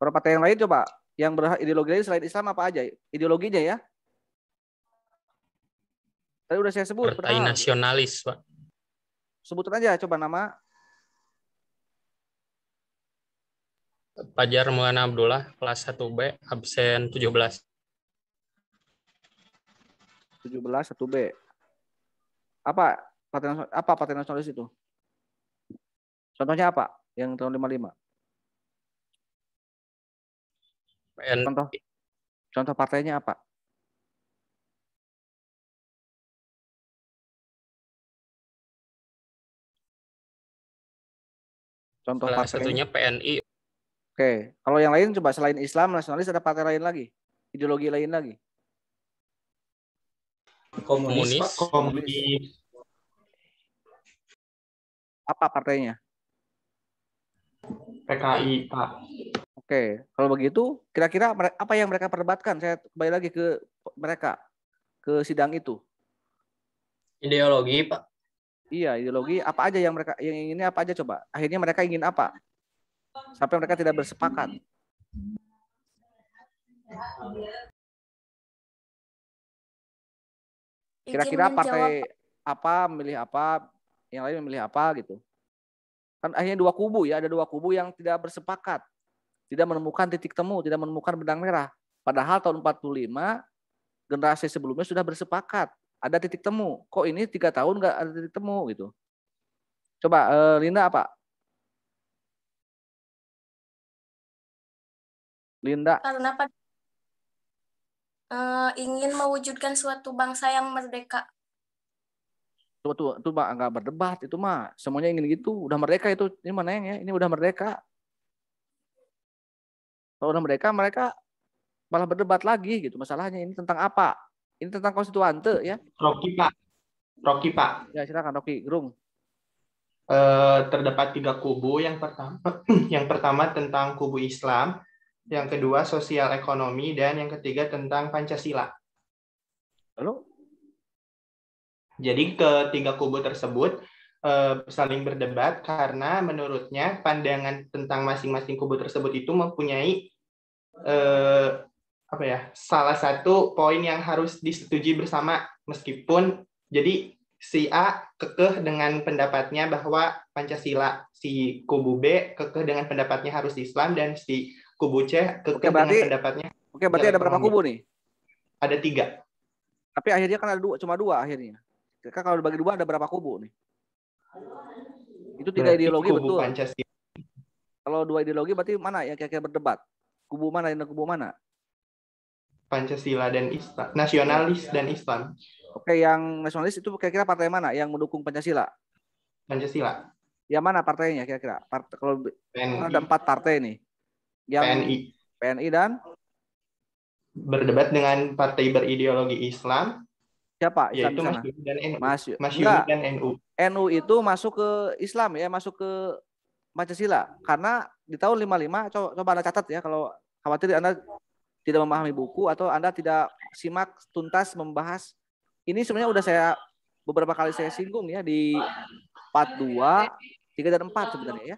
Kalau partai yang lain coba, yang ideologi lain selain Islam apa aja? Ideologinya ya? Tadi udah saya sebut. Partai Nasionalis, Pak. Sebutin aja coba nama. Fajar Maulana Abdullah, kelas 1B, absen 17. 17, 1B. Apa partai nasionalis itu? Contohnya apa? Yang tahun 55. Contoh partainya apa? Contoh Salah partainya. satunya PNI. Oke, kalau yang lain coba selain Islam nasionalis ada partai lain lagi, ideologi lain lagi. Komunis. Apa partainya? PKI, Pak. Oke, kalau begitu kira-kira apa yang mereka perdebatkan? Saya kembali lagi ke mereka, ke sidang itu. Ideologi, Pak. Iya, ideologi apa aja yang mereka yang inginnya apa aja coba? Akhirnya mereka ingin apa? Sampai mereka tidak bersepakat. Kira-kira partai apa memilih apa, yang lain memilih apa gitu. Kan akhirnya dua kubu ya, ada dua kubu yang tidak bersepakat. Tidak menemukan titik temu, tidak menemukan benang merah. Padahal tahun 45 generasi sebelumnya sudah bersepakat. Ada titik temu. Kok ini 3 tahun nggak ada titik temu gitu. Coba Linda apa? Linda. Karena ingin mewujudkan suatu bangsa yang merdeka. Itu mah nggak berdebat, itu mah semuanya ingin gitu. Udah merdeka itu, ini mana yang ya? Ini udah merdeka. Kalau udah merdeka, mereka malah berdebat lagi gitu. Masalahnya ini tentang apa? Ini tentang konstituante ya. Rocky Pak. Ya silakan Rocky, Gerung. Terdapat 3 kubu. Yang pertama tentang kubu Islam, yang kedua sosial ekonomi, dan yang ketiga tentang Pancasila. Lalu? Jadi ketiga kubu tersebut saling berdebat karena menurutnya pandangan tentang masing-masing kubu tersebut itu mempunyai salah satu poin yang harus disetujui bersama, meskipun jadi si A kekeh dengan pendapatnya bahwa Pancasila, si kubu B kekeh dengan pendapatnya harus Islam, dan si kubu C kekeh dengan pendapatnya. Oke, berarti ada berapa kubu nih? Ada 3. Tapi akhirnya kan ada cuma 2 akhirnya. Kan kalau dibagi 2 ada berapa kubu nih? Itu 3 ideologi kubu betul. Pancasila. Kalau 2 ideologi berarti mana yang kira-kira berdebat? Kubu mana dan kubu mana? Pancasila dan Islam, nasionalis dan Islam. Oke, yang nasionalis itu kira-kira partai mana yang mendukung Pancasila? Pancasila. Yang mana partainya kira-kira? Kalau PNI. ada 4 partai nih. Yang PNI dan berdebat dengan partai berideologi Islam. Siapa? Islam yaitu Masyumi dan NU. NU itu masuk ke Islam ya, masuk ke Pancasila. Karena di tahun 55, coba Anda catat ya, kalau khawatir Anda tidak memahami buku atau Anda tidak simak tuntas membahas. Ini sebenarnya udah beberapa kali saya singgung ya di part 2, 3 dan 4 sebenarnya ya.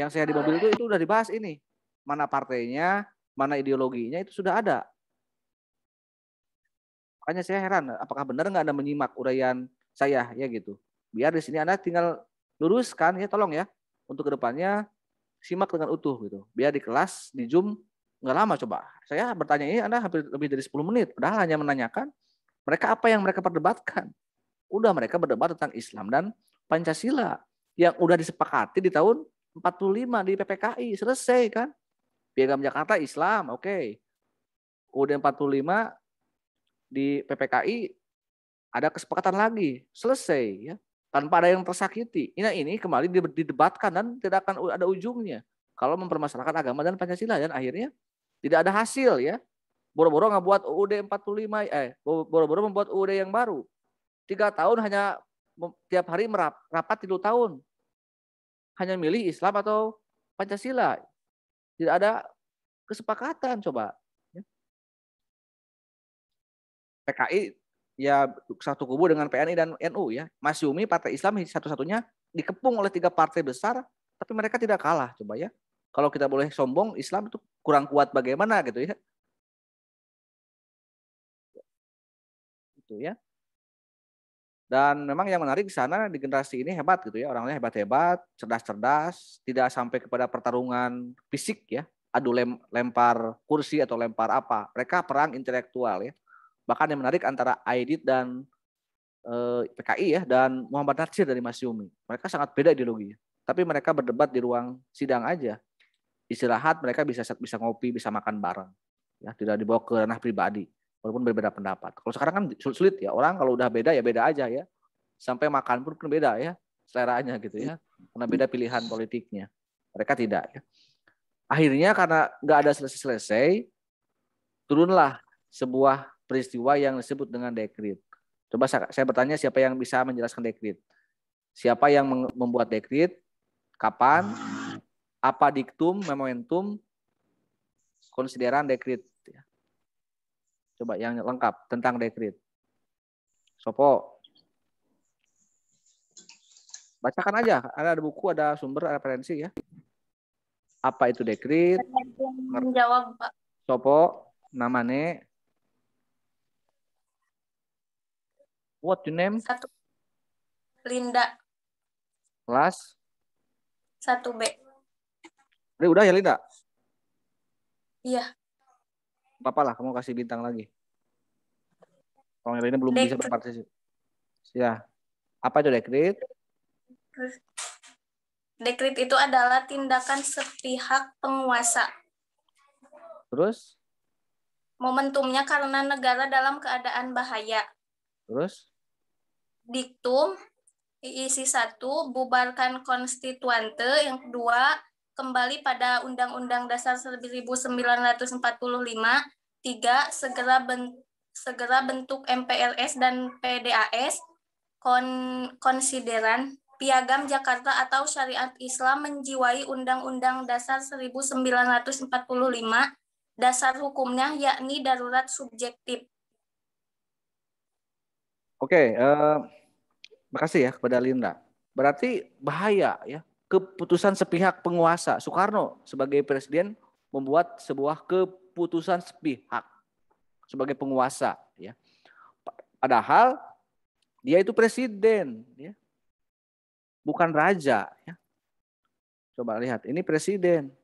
Yang saya di mobil itu udah dibahas ini. Mana partainya, mana ideologinya itu sudah ada. Makanya saya heran, apakah benar nggak Anda menyimak uraian saya ya gitu. Biar di sini Anda tinggal luruskan ya, tolong ya. Untuk kedepannya simak dengan utuh gitu. Biar di kelas, di Zoom nggak lama coba. Saya bertanya ini Anda hampir lebih dari 10 menit. Padahal hanya menanyakan mereka apa yang mereka perdebatkan. Udah mereka berdebat tentang Islam dan Pancasila yang udah disepakati di tahun 45 di PPKI. Selesai kan. Piagam Jakarta Islam, oke. UUD 45 di PPKI ada kesepakatan lagi. Selesai ya. Tanpa ada yang tersakiti. Ini kembali didebatkan dan tidak akan ada ujungnya. Kalau mempermasalahkan agama dan Pancasila dan akhirnya tidak ada hasil ya. Boro-boro nggak buat UUD 45, boro-boro membuat UUD yang baru. 3 tahun hanya tiap hari rapat 3 tahun. Hanya milih Islam atau Pancasila. Tidak ada kesepakatan coba. PKI ya satu kubu dengan PNI dan NU ya. Masyumi partai Islam satu-satunya dikepung oleh 3 partai besar, tapi mereka tidak kalah coba ya. Kalau kita boleh sombong, Islam itu kurang kuat bagaimana gitu ya. Itu ya. Dan memang yang menarik di sana di generasi ini hebat gitu ya. Orangnya hebat-hebat, cerdas-cerdas, tidak sampai kepada pertarungan fisik ya. Adu lempar kursi atau lempar apa. Mereka perang intelektual ya. Bahkan yang menarik antara Aidit dan PKI ya dan Muhammad Natsir dari Masyumi. Mereka sangat beda ideologinya. Tapi mereka berdebat di ruang sidang aja. Istirahat mereka bisa ngopi, bisa makan bareng. Ya, tidak dibawa ke ranah pribadi walaupun berbeda pendapat. Kalau sekarang kan sulit ya. Orang kalau udah beda ya beda aja ya. Sampai makan pun beda ya seleranya gitu ya. Karena beda pilihan politiknya. Mereka tidak ya. Akhirnya karena nggak ada selesai-selesai, turunlah sebuah peristiwa yang disebut dengan dekret. Coba saya bertanya siapa yang bisa menjelaskan dekret? Siapa yang membuat dekret? Kapan? Apa diktum, momentum, konsideran dekret? Coba yang lengkap tentang dekret. Sopo. Bacakan aja. Ada buku, ada sumber, ada referensi ya. Apa itu dekret? Menjawab, Pak. Sopo, namanya. What your name? 1. Linda. Kelas? 1B. Udah ya Linda? Iya. Apa-apalah, kamu kasih bintang lagi. Kalau yang lainnya belum bisa berpartisipasi. Ya. Apa itu dekret? Dekret itu adalah tindakan sepihak penguasa. Terus? Momentumnya karena negara dalam keadaan bahaya. Terus? Diktum, isi 1, bubarkan konstituante. Yang kedua, kembali pada Undang-Undang Dasar 1945. 3, segera bentuk MPLS dan PDAS. Konsideran, Piagam Jakarta atau Syariat Islam menjiwai Undang-Undang Dasar 1945. Dasar hukumnya yakni darurat subjektif. Oke, makasih ya kepada Linda. Berarti bahaya ya. Keputusan sepihak penguasa. Soekarno sebagai presiden membuat sebuah keputusan sepihak sebagai penguasa ya. Padahal Dia itu presiden, ya. Bukan raja. Ya. Coba lihat, ini presiden.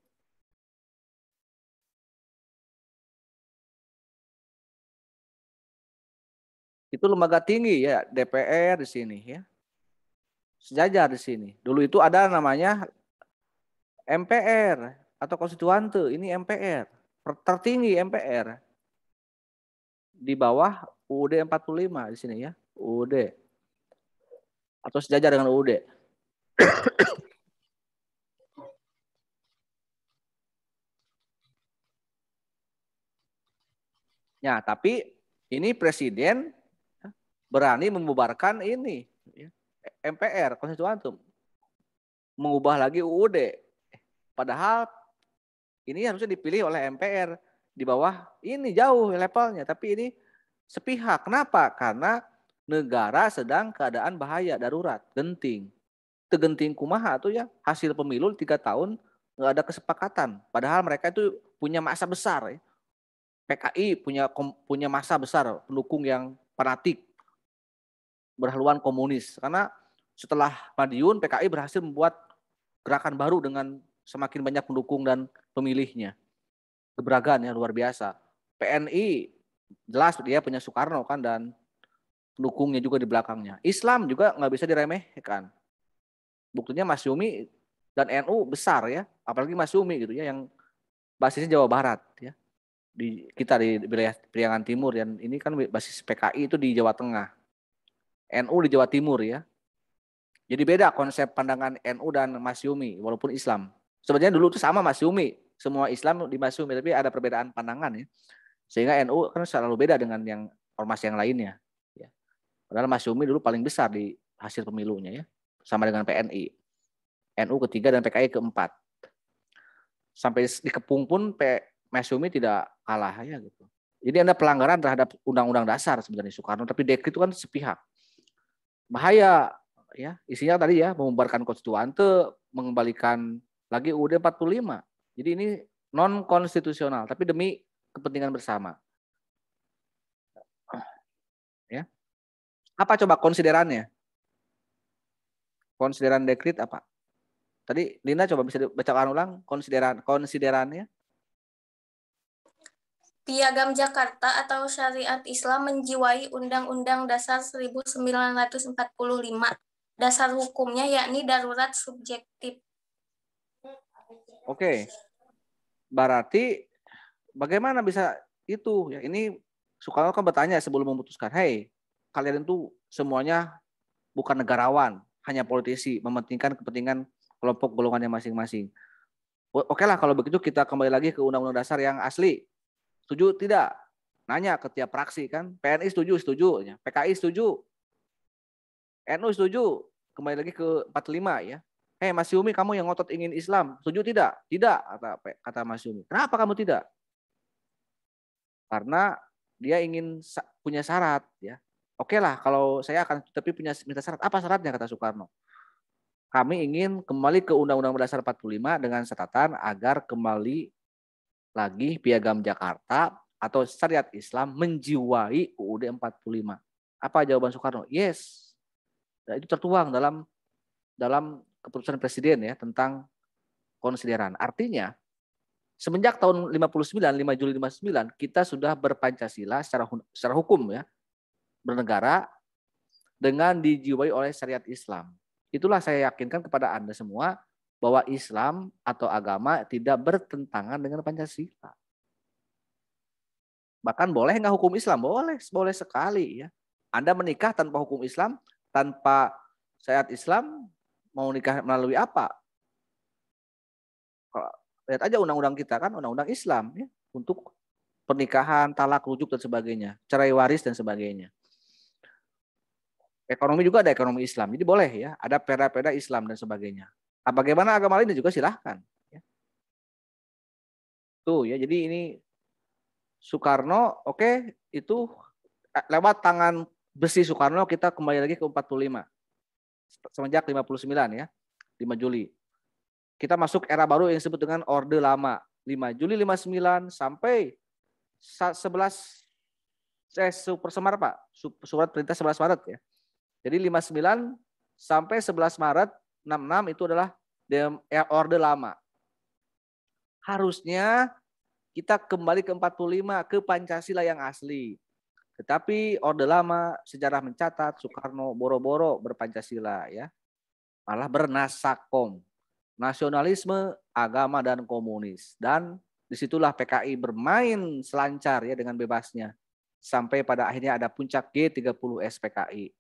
Itu lembaga tinggi ya, DPR di sini ya. Sejajar di sini. Dulu itu ada namanya MPR atau konstituante, ini MPR. Tertinggi MPR. Di bawah UUD 45 di sini ya, UUD. Atau sejajar dengan UUD. Ya, tapi ini presiden berani membubarkan ini MPR, konstituante, mengubah lagi UUD. Padahal ini harusnya dipilih oleh MPR di bawah ini jauh levelnya, tapi ini sepihak. Kenapa? Karena negara sedang keadaan bahaya, darurat, genting. Itu genting kumaha tuh ya, hasil pemilu 3 tahun nggak ada kesepakatan. Padahal mereka itu punya masa besar ya. PKI punya masa besar pendukung yang fanatik berhaluan komunis. Karena setelah Madiun, PKI berhasil membuat gerakan baru dengan semakin banyak pendukung dan pemilihnya. Gebrakan ya luar biasa. PNI jelas dia punya Soekarno kan dan pendukungnya juga di belakangnya. Islam juga nggak bisa diremehkan. Buktinya Mas Yumi dan NU besar ya, apalagi Mas Yumi gitu ya yang basisnya Jawa Barat ya. Kita di wilayah Priangan Timur dan ini kan basis PKI itu di Jawa Tengah. NU di Jawa Timur ya. Jadi beda konsep pandangan NU dan Mas Yumi walaupun Islam. Sebenarnya dulu itu sama Mas Yumi, semua Islam di Mas Yumi tapi ada perbedaan pandangan ya. Sehingga NU kan selalu beda dengan yang ormas yang lainnya ya. Padahal Mas Yumi dulu paling besar di hasil pemilunya ya. Sama dengan PNI. NU ketiga dan PKI keempat. Sampai dikepung pun Mas Yumi tidak kalah ya gitu. Jadi ada pelanggaran terhadap Undang-Undang Dasar sebenarnya Soekarno, tapi dekret itu kan sepihak. Bahaya ya, isinya tadi ya membubarkan konstituante, mengembalikan lagi UUD 45. Jadi ini non konstitusional, tapi demi kepentingan bersama. Ya. Apa coba konsiderannya? Konsideran dekret apa? Tadi Lina coba bisa dibacakan ulang konsiderannya. Piagam Jakarta atau Syariat Islam menjiwai Undang-Undang Dasar 1945. Dasar hukumnya yakni darurat subjektif. Oke. Berarti bagaimana bisa itu? Ya, ini Soekarno kan bertanya sebelum memutuskan, "Hei, kalian itu semuanya bukan negarawan, hanya politisi, mementingkan kepentingan kelompok golongannya masing-masing. Oke lah kalau begitu kita kembali lagi ke Undang-Undang Dasar yang asli. Setuju tidak?" Nanya ke tiap fraksi kan. PNI setuju, setuju. PKI setuju. NU setuju. Kembali lagi ke 45 ya. Hei Mas Yumi, kamu yang ngotot ingin Islam, setuju tidak? Tidak, kata Mas Yumi. Kenapa kamu tidak? Karena dia ingin punya syarat ya. Oke lah kalau saya akan tapi minta syarat. Apa syaratnya kata Soekarno? Kami ingin kembali ke Undang-Undang Dasar 45 dengan catatan agar kembali lagi Piagam Jakarta atau Syariat Islam menjiwai UUD 45. Apa jawaban Soekarno? Yes. Nah, itu tertuang dalam keputusan presiden ya tentang konsideran. Artinya semenjak tahun 59, 5 Juli 59 kita sudah berpancasila secara hukum ya. Bernegara dengan dijiwai oleh syariat Islam. Itulah saya yakinkan kepada Anda semua bahwa Islam atau agama tidak bertentangan dengan Pancasila. Bahkan boleh nggak hukum Islam? Boleh, boleh sekali ya. Anda menikah tanpa hukum Islam, tanpa syariat Islam, mau nikah melalui apa? Lihat aja undang-undang kita kan, undang-undang Islam ya, untuk pernikahan, talak, rujuk dan sebagainya, cerai waris dan sebagainya. Ekonomi juga ada ekonomi Islam, jadi boleh ya, ada perda-perda Islam dan sebagainya. Bagaimana agama lainnya juga silahkan. Ya. Tuh ya, jadi ini Soekarno, oke, itu lewat tangan besi Soekarno kita kembali lagi ke 45. Semenjak 59 ya, 5 Juli. Kita masuk era baru yang disebut dengan Orde Lama. 5 Juli 59 sampai 11 Pak, surat perintah 11 Maret ya. Jadi 59 sampai 11 Maret 66 itu adalah Orde Lama. Harusnya kita kembali ke 45, ke Pancasila yang asli. Tetapi Orde Lama sejarah mencatat Soekarno boro-boro berpancasila ya. Malah bernasakom. Nasionalisme, agama dan komunis. Dan disitulah PKI bermain selancar ya dengan bebasnya. Sampai pada akhirnya ada puncak G30S PKI.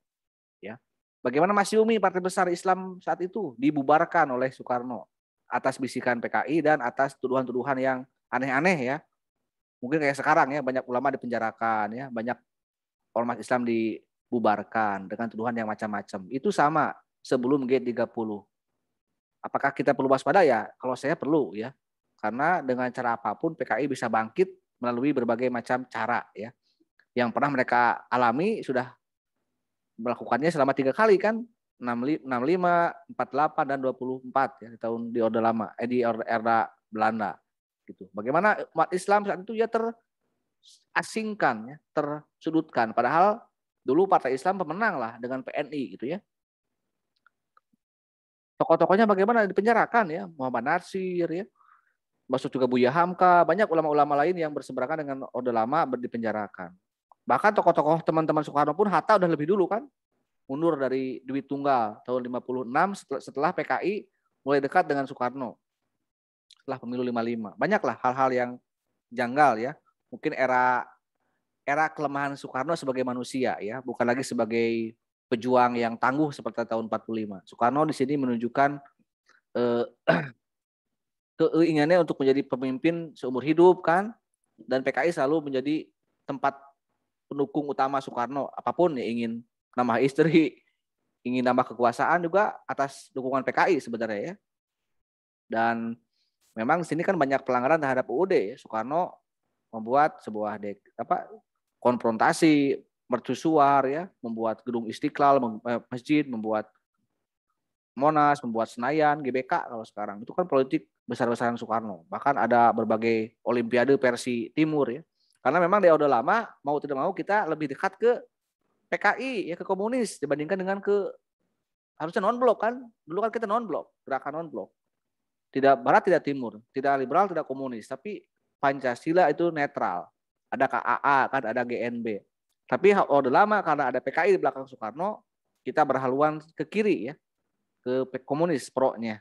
Ya. Bagaimana masyumi partai besar Islam saat itu dibubarkan oleh Soekarno atas bisikan PKI dan atas tuduhan-tuduhan yang aneh-aneh ya. Mungkin kayak sekarang ya, banyak ulama dipenjarakan ya, banyak ormas Islam dibubarkan dengan tuduhan yang macam-macam. Itu sama sebelum G30. Apakah kita perlu waspada ya? Kalau saya perlu ya. Karena dengan cara apapun PKI bisa bangkit melalui berbagai macam cara ya. Yang pernah mereka alami sudah melakukannya selama 3 kali kan. 65, 48 dan 24 ya di tahun di Orde Lama, di era Belanda gitu. Bagaimana umat Islam saat itu ya terasingkan ya, tersudutkan padahal dulu Partai Islam pemenang lah dengan PNI gitu ya. Tokoh-tokohnya bagaimana dipenjarakan ya, Muhammad Natsir ya. Masuk juga Buya Hamka, banyak ulama-ulama lain yang berseberangan dengan Orde Lama dipenjarakan. Bahkan tokoh-tokoh teman-teman Soekarno pun Hatta udah lebih dulu kan. Mundur dari Duit Tunggal tahun 56 setelah PKI mulai dekat dengan Soekarno. Setelah pemilu 55. Banyaklah hal-hal yang janggal ya. Mungkin era kelemahan Soekarno sebagai manusia ya, bukan lagi sebagai pejuang yang tangguh seperti tahun 45. Soekarno di sini menunjukkan keinginannya untuk menjadi pemimpin seumur hidup kan, dan PKI selalu menjadi tempat pendukung utama Soekarno. Apapun ya, ingin nambah istri, ingin nambah kekuasaan juga atas dukungan PKI sebenarnya ya. Dan memang di sini kan banyak pelanggaran terhadap UUD ya. Soekarno membuat sebuah konfrontasi, mercusuar ya, membuat gedung Istiqlal, masjid, membuat Monas, membuat Senayan, GBK kalau sekarang. Itu kan politik besar-besaran Soekarno. Bahkan ada berbagai olimpiade versi timur ya. Karena memang di Orde Lama mau tidak mau kita lebih dekat ke PKI ya, ke komunis dibandingkan dengan harusnya non blok kan. Dulu kan kita non blok, gerakan non blok. Tidak barat, tidak timur, tidak liberal, tidak komunis, tapi Pancasila itu netral. Ada KAA kan, ada GNB. Tapi Orde Lama karena ada PKI di belakang Soekarno, kita berhaluan ke kiri ya, ke komunis pro-nya.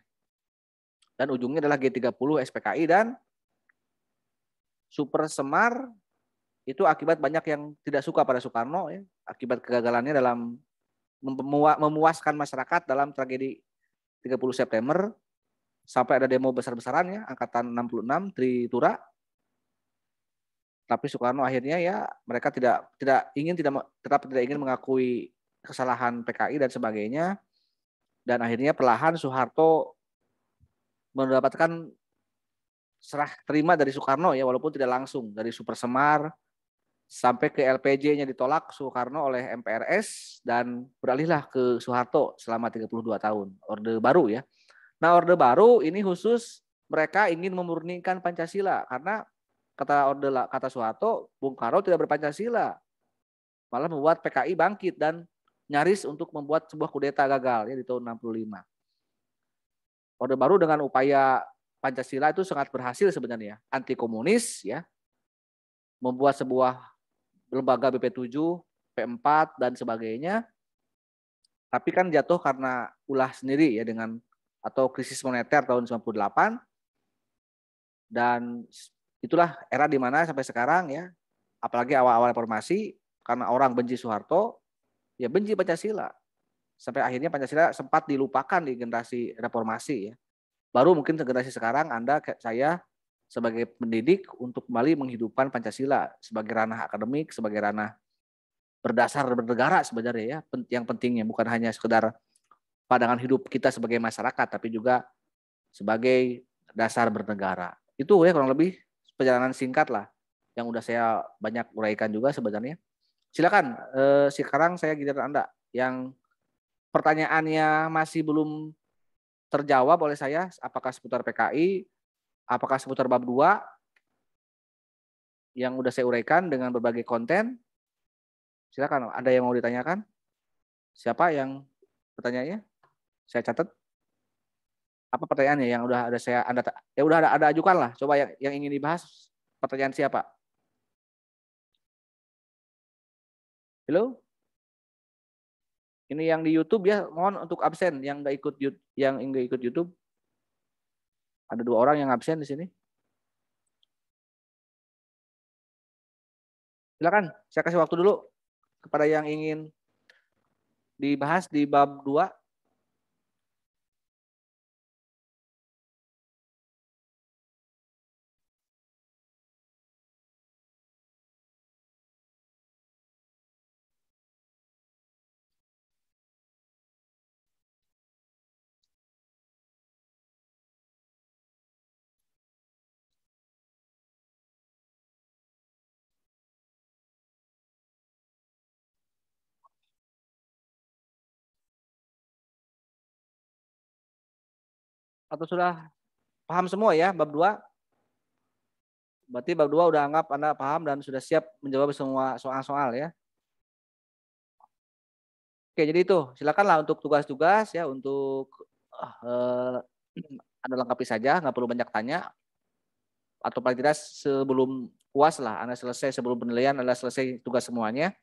Dan ujungnya adalah G30 SPKI dan Super Semar itu akibat banyak yang tidak suka pada Soekarno ya, akibat kegagalannya dalam memuaskan masyarakat dalam tragedi 30 September sampai ada demo besar-besaran ya, angkatan 66 Tritura. Tapi Soekarno akhirnya ya mereka tetap tidak ingin mengakui kesalahan PKI dan sebagainya. Dan akhirnya perlahan Soeharto mendapatkan serah terima dari Soekarno ya, walaupun tidak langsung, dari Super Semar sampai ke LPJ-nya ditolak Soekarno oleh MPRS dan beralihlah ke Soeharto selama 32 tahun. Orde Baru ya. Nah, Orde Baru ini khusus mereka ingin memurnikan Pancasila karena kata Soeharto, Bung Karno tidak berpancasila. Malah membuat PKI bangkit dan nyaris untuk membuat sebuah kudeta gagal ya di tahun 65. Orde Baru dengan upaya Pancasila itu sangat berhasil sebenarnya, anti komunis ya. Membuat sebuah lembaga BP7, P4 dan sebagainya. Tapi kan jatuh karena ulah sendiri ya atau krisis moneter tahun 98. Dan itulah era di mana sampai sekarang ya, apalagi awal-awal reformasi, karena orang benci Soeharto, ya benci Pancasila. Sampai akhirnya Pancasila sempat dilupakan di generasi reformasi ya. Baru mungkin generasi sekarang saya sebagai pendidik untuk kembali menghidupkan Pancasila sebagai ranah akademik, sebagai ranah berdasar bernegara sebenarnya ya, yang pentingnya bukan hanya sekedar pandangan hidup kita sebagai masyarakat, tapi juga sebagai dasar bernegara. Itu ya kurang lebih perjalanan singkat lah yang udah saya banyak uraikan juga sebenarnya. Silakan sekarang saya giliran Anda yang pertanyaannya masih belum terjawab oleh saya, apakah seputar PKI, apakah seputar bab 2 yang udah saya uraikan dengan berbagai konten. Silakan, ada yang mau ditanyakan? Siapa yang pertanyaannya? Saya catat. Apa pertanyaannya yang udah ada udah ada ajukan lah. Coba yang ingin dibahas pertanyaan siapa? Halo? Ini yang di YouTube ya, mohon untuk absen yang nggak ikut YouTube. Ada 2 orang yang absen di sini. Silakan, saya kasih waktu dulu kepada yang ingin dibahas di bab 2. Atau sudah paham semua ya bab 2? Berarti bab 2 udah anggap Anda paham dan sudah siap menjawab semua soal-soal ya. Oke, jadi itu silakanlah untuk tugas-tugas ya, untuk Anda lengkapi saja, nggak perlu banyak tanya. Atau paling tidak sebelum puas lah, Anda selesai sebelum penilaian, Anda selesai tugas semuanya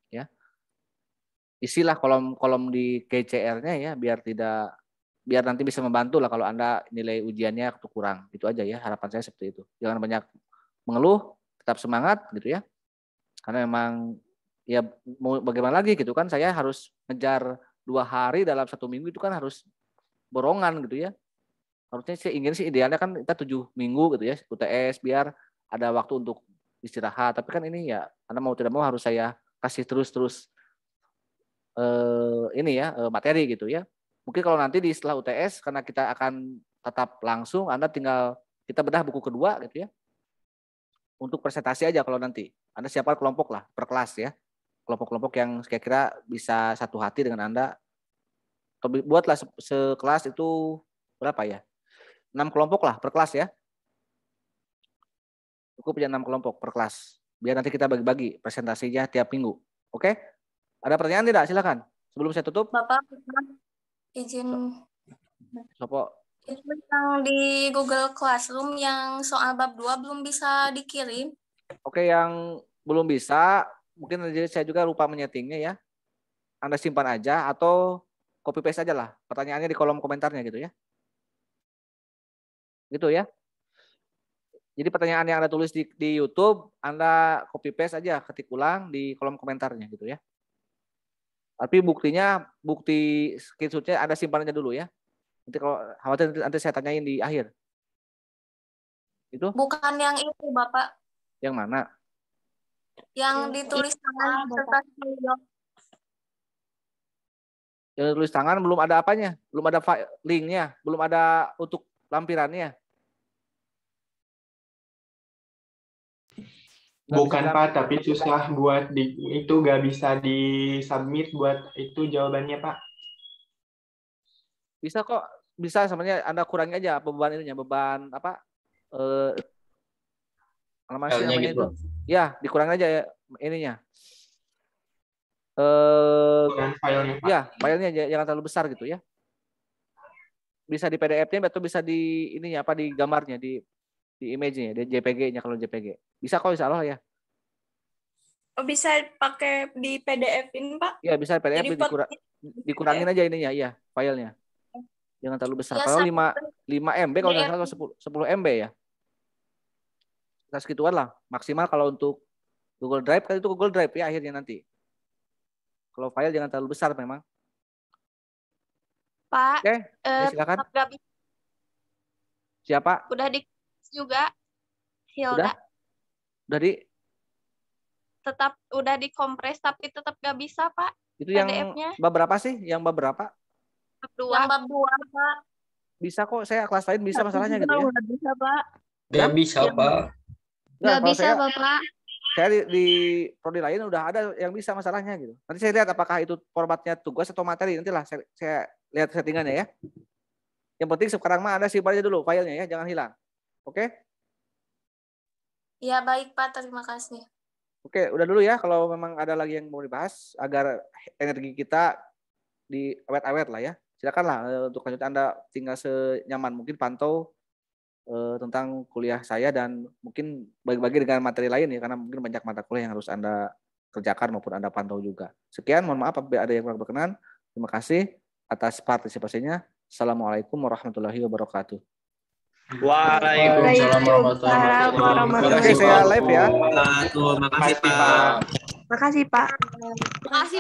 ya. Isilah kolom-kolom di KCR-nya ya, biar nanti bisa membantu lah kalau Anda nilai ujiannya kurang. Itu aja ya, harapan saya seperti itu. Jangan banyak mengeluh, tetap semangat gitu ya. Karena memang ya mau bagaimana lagi gitu kan, saya harus ngejar 2 hari dalam 1 minggu, itu kan harus borongan gitu ya. Harusnya saya ingin sih idealnya kan kita 7 minggu gitu ya UTS, biar ada waktu untuk istirahat. Tapi kan ini ya Anda mau tidak mau harus saya kasih terus materi gitu ya. Mungkin kalau nanti di setelah UTS karena kita akan tetap langsung, Anda tinggal kita bedah buku kedua gitu ya. Untuk presentasi aja kalau nanti. Anda siapkan kelompok lah per kelas ya. Kelompok-kelompok yang kira-kira bisa satu hati dengan Anda. Buatlah sekelas itu berapa ya? 6 kelompok lah per kelas ya. Cukup ya 6 kelompok per kelas. Biar nanti kita bagi-bagi presentasinya tiap minggu. Oke? Ada pertanyaan tidak? Silakan. Sebelum saya tutup. Bapak izin. Sopo. Itu yang di Google Classroom yang soal bab 2 belum bisa dikirim. Oke, yang belum bisa, mungkin saya juga lupa menyetingnya ya. Anda simpan aja atau copy paste aja lah. Pertanyaannya di kolom komentarnya gitu ya. Gitu ya. Jadi pertanyaan yang Anda tulis di YouTube, Anda copy paste aja, ketik ulang di kolom komentarnya gitu ya. Tapi bukti screenshotnya Anda simpan aja dulu ya. Nanti kalau khawatir nanti saya tanyain di akhir. Itu? Bukan yang itu, Bapak. Yang mana? Yang ditulis tangan serta video. Yang tulis tangan belum ada apanya, belum ada linknya, belum ada untuk lampirannya. Bukan Pak, tapi susah buat itu nggak bisa di-submit buat itu jawabannya Pak. Bisa kok, bisa sebenarnya Anda kurangi aja beban ininya, beban apa? Namanya gitu. Itu. Ya, dikurangi aja ya, ininya. Filenya, Pak. Ya, filenya jangan terlalu besar gitu ya. Bisa di PDF-nya atau bisa di ininya apa di gambarnya di image-nya, di JPG-nya kalau JPG. Bisa kok insya Allah ya. Oh, bisa pakai di PDF-in, Pak? Iya, bisa PDF dikurangin aja ininya, iya, filenya. Jangan terlalu besar. Kalau 5 MB kalau nggak salah 10 MB ya. Kita segituan lah. Maksimal kalau untuk Google Drive kan itu Google Drive ya akhirnya nanti. Kalau file jangan terlalu besar memang. Pak, oke, silakan. Siapa? Udah di juga Hilda. Udah di tetap udah dikompres tapi tetap gak bisa, Pak. Itu yang bab berapa sih? Yang bab berapa? Bab 2. Yang bab 2, Pak. Bisa kok, saya kelas lain bisa masalahnya gitu ya. Gak bisa, Pak. Gak bisa, Pak. Gak bisa, Bapak. Saya di prodi lain udah ada yang bisa masalahnya gitu. Nanti saya lihat apakah itu formatnya tugas atau materi. Nantilah saya lihat settingannya ya. Yang penting sekarang mah Anda simpan aja dulu filenya ya, jangan hilang. Oke? Ya, baik Pak, terima kasih. Oke, udah dulu ya kalau memang ada lagi yang mau dibahas agar energi kita di awet-awet lah ya. Silakanlah untuk lanjut Anda tinggal senyaman mungkin pantau tentang kuliah saya dan mungkin bagi-bagi dengan materi lain ya, karena mungkin banyak mata kuliah yang harus Anda kerjakan maupun Anda pantau juga. Sekian, mohon maaf apabila ada yang kurang berkenan. Terima kasih atas partisipasinya. Assalamualaikum warahmatullahi wabarakatuh. Waalaikumsalam warahmatullahi wabarakatuh. Oke, saya live ya. Makasih Pak. Makasih Pak. Makasih.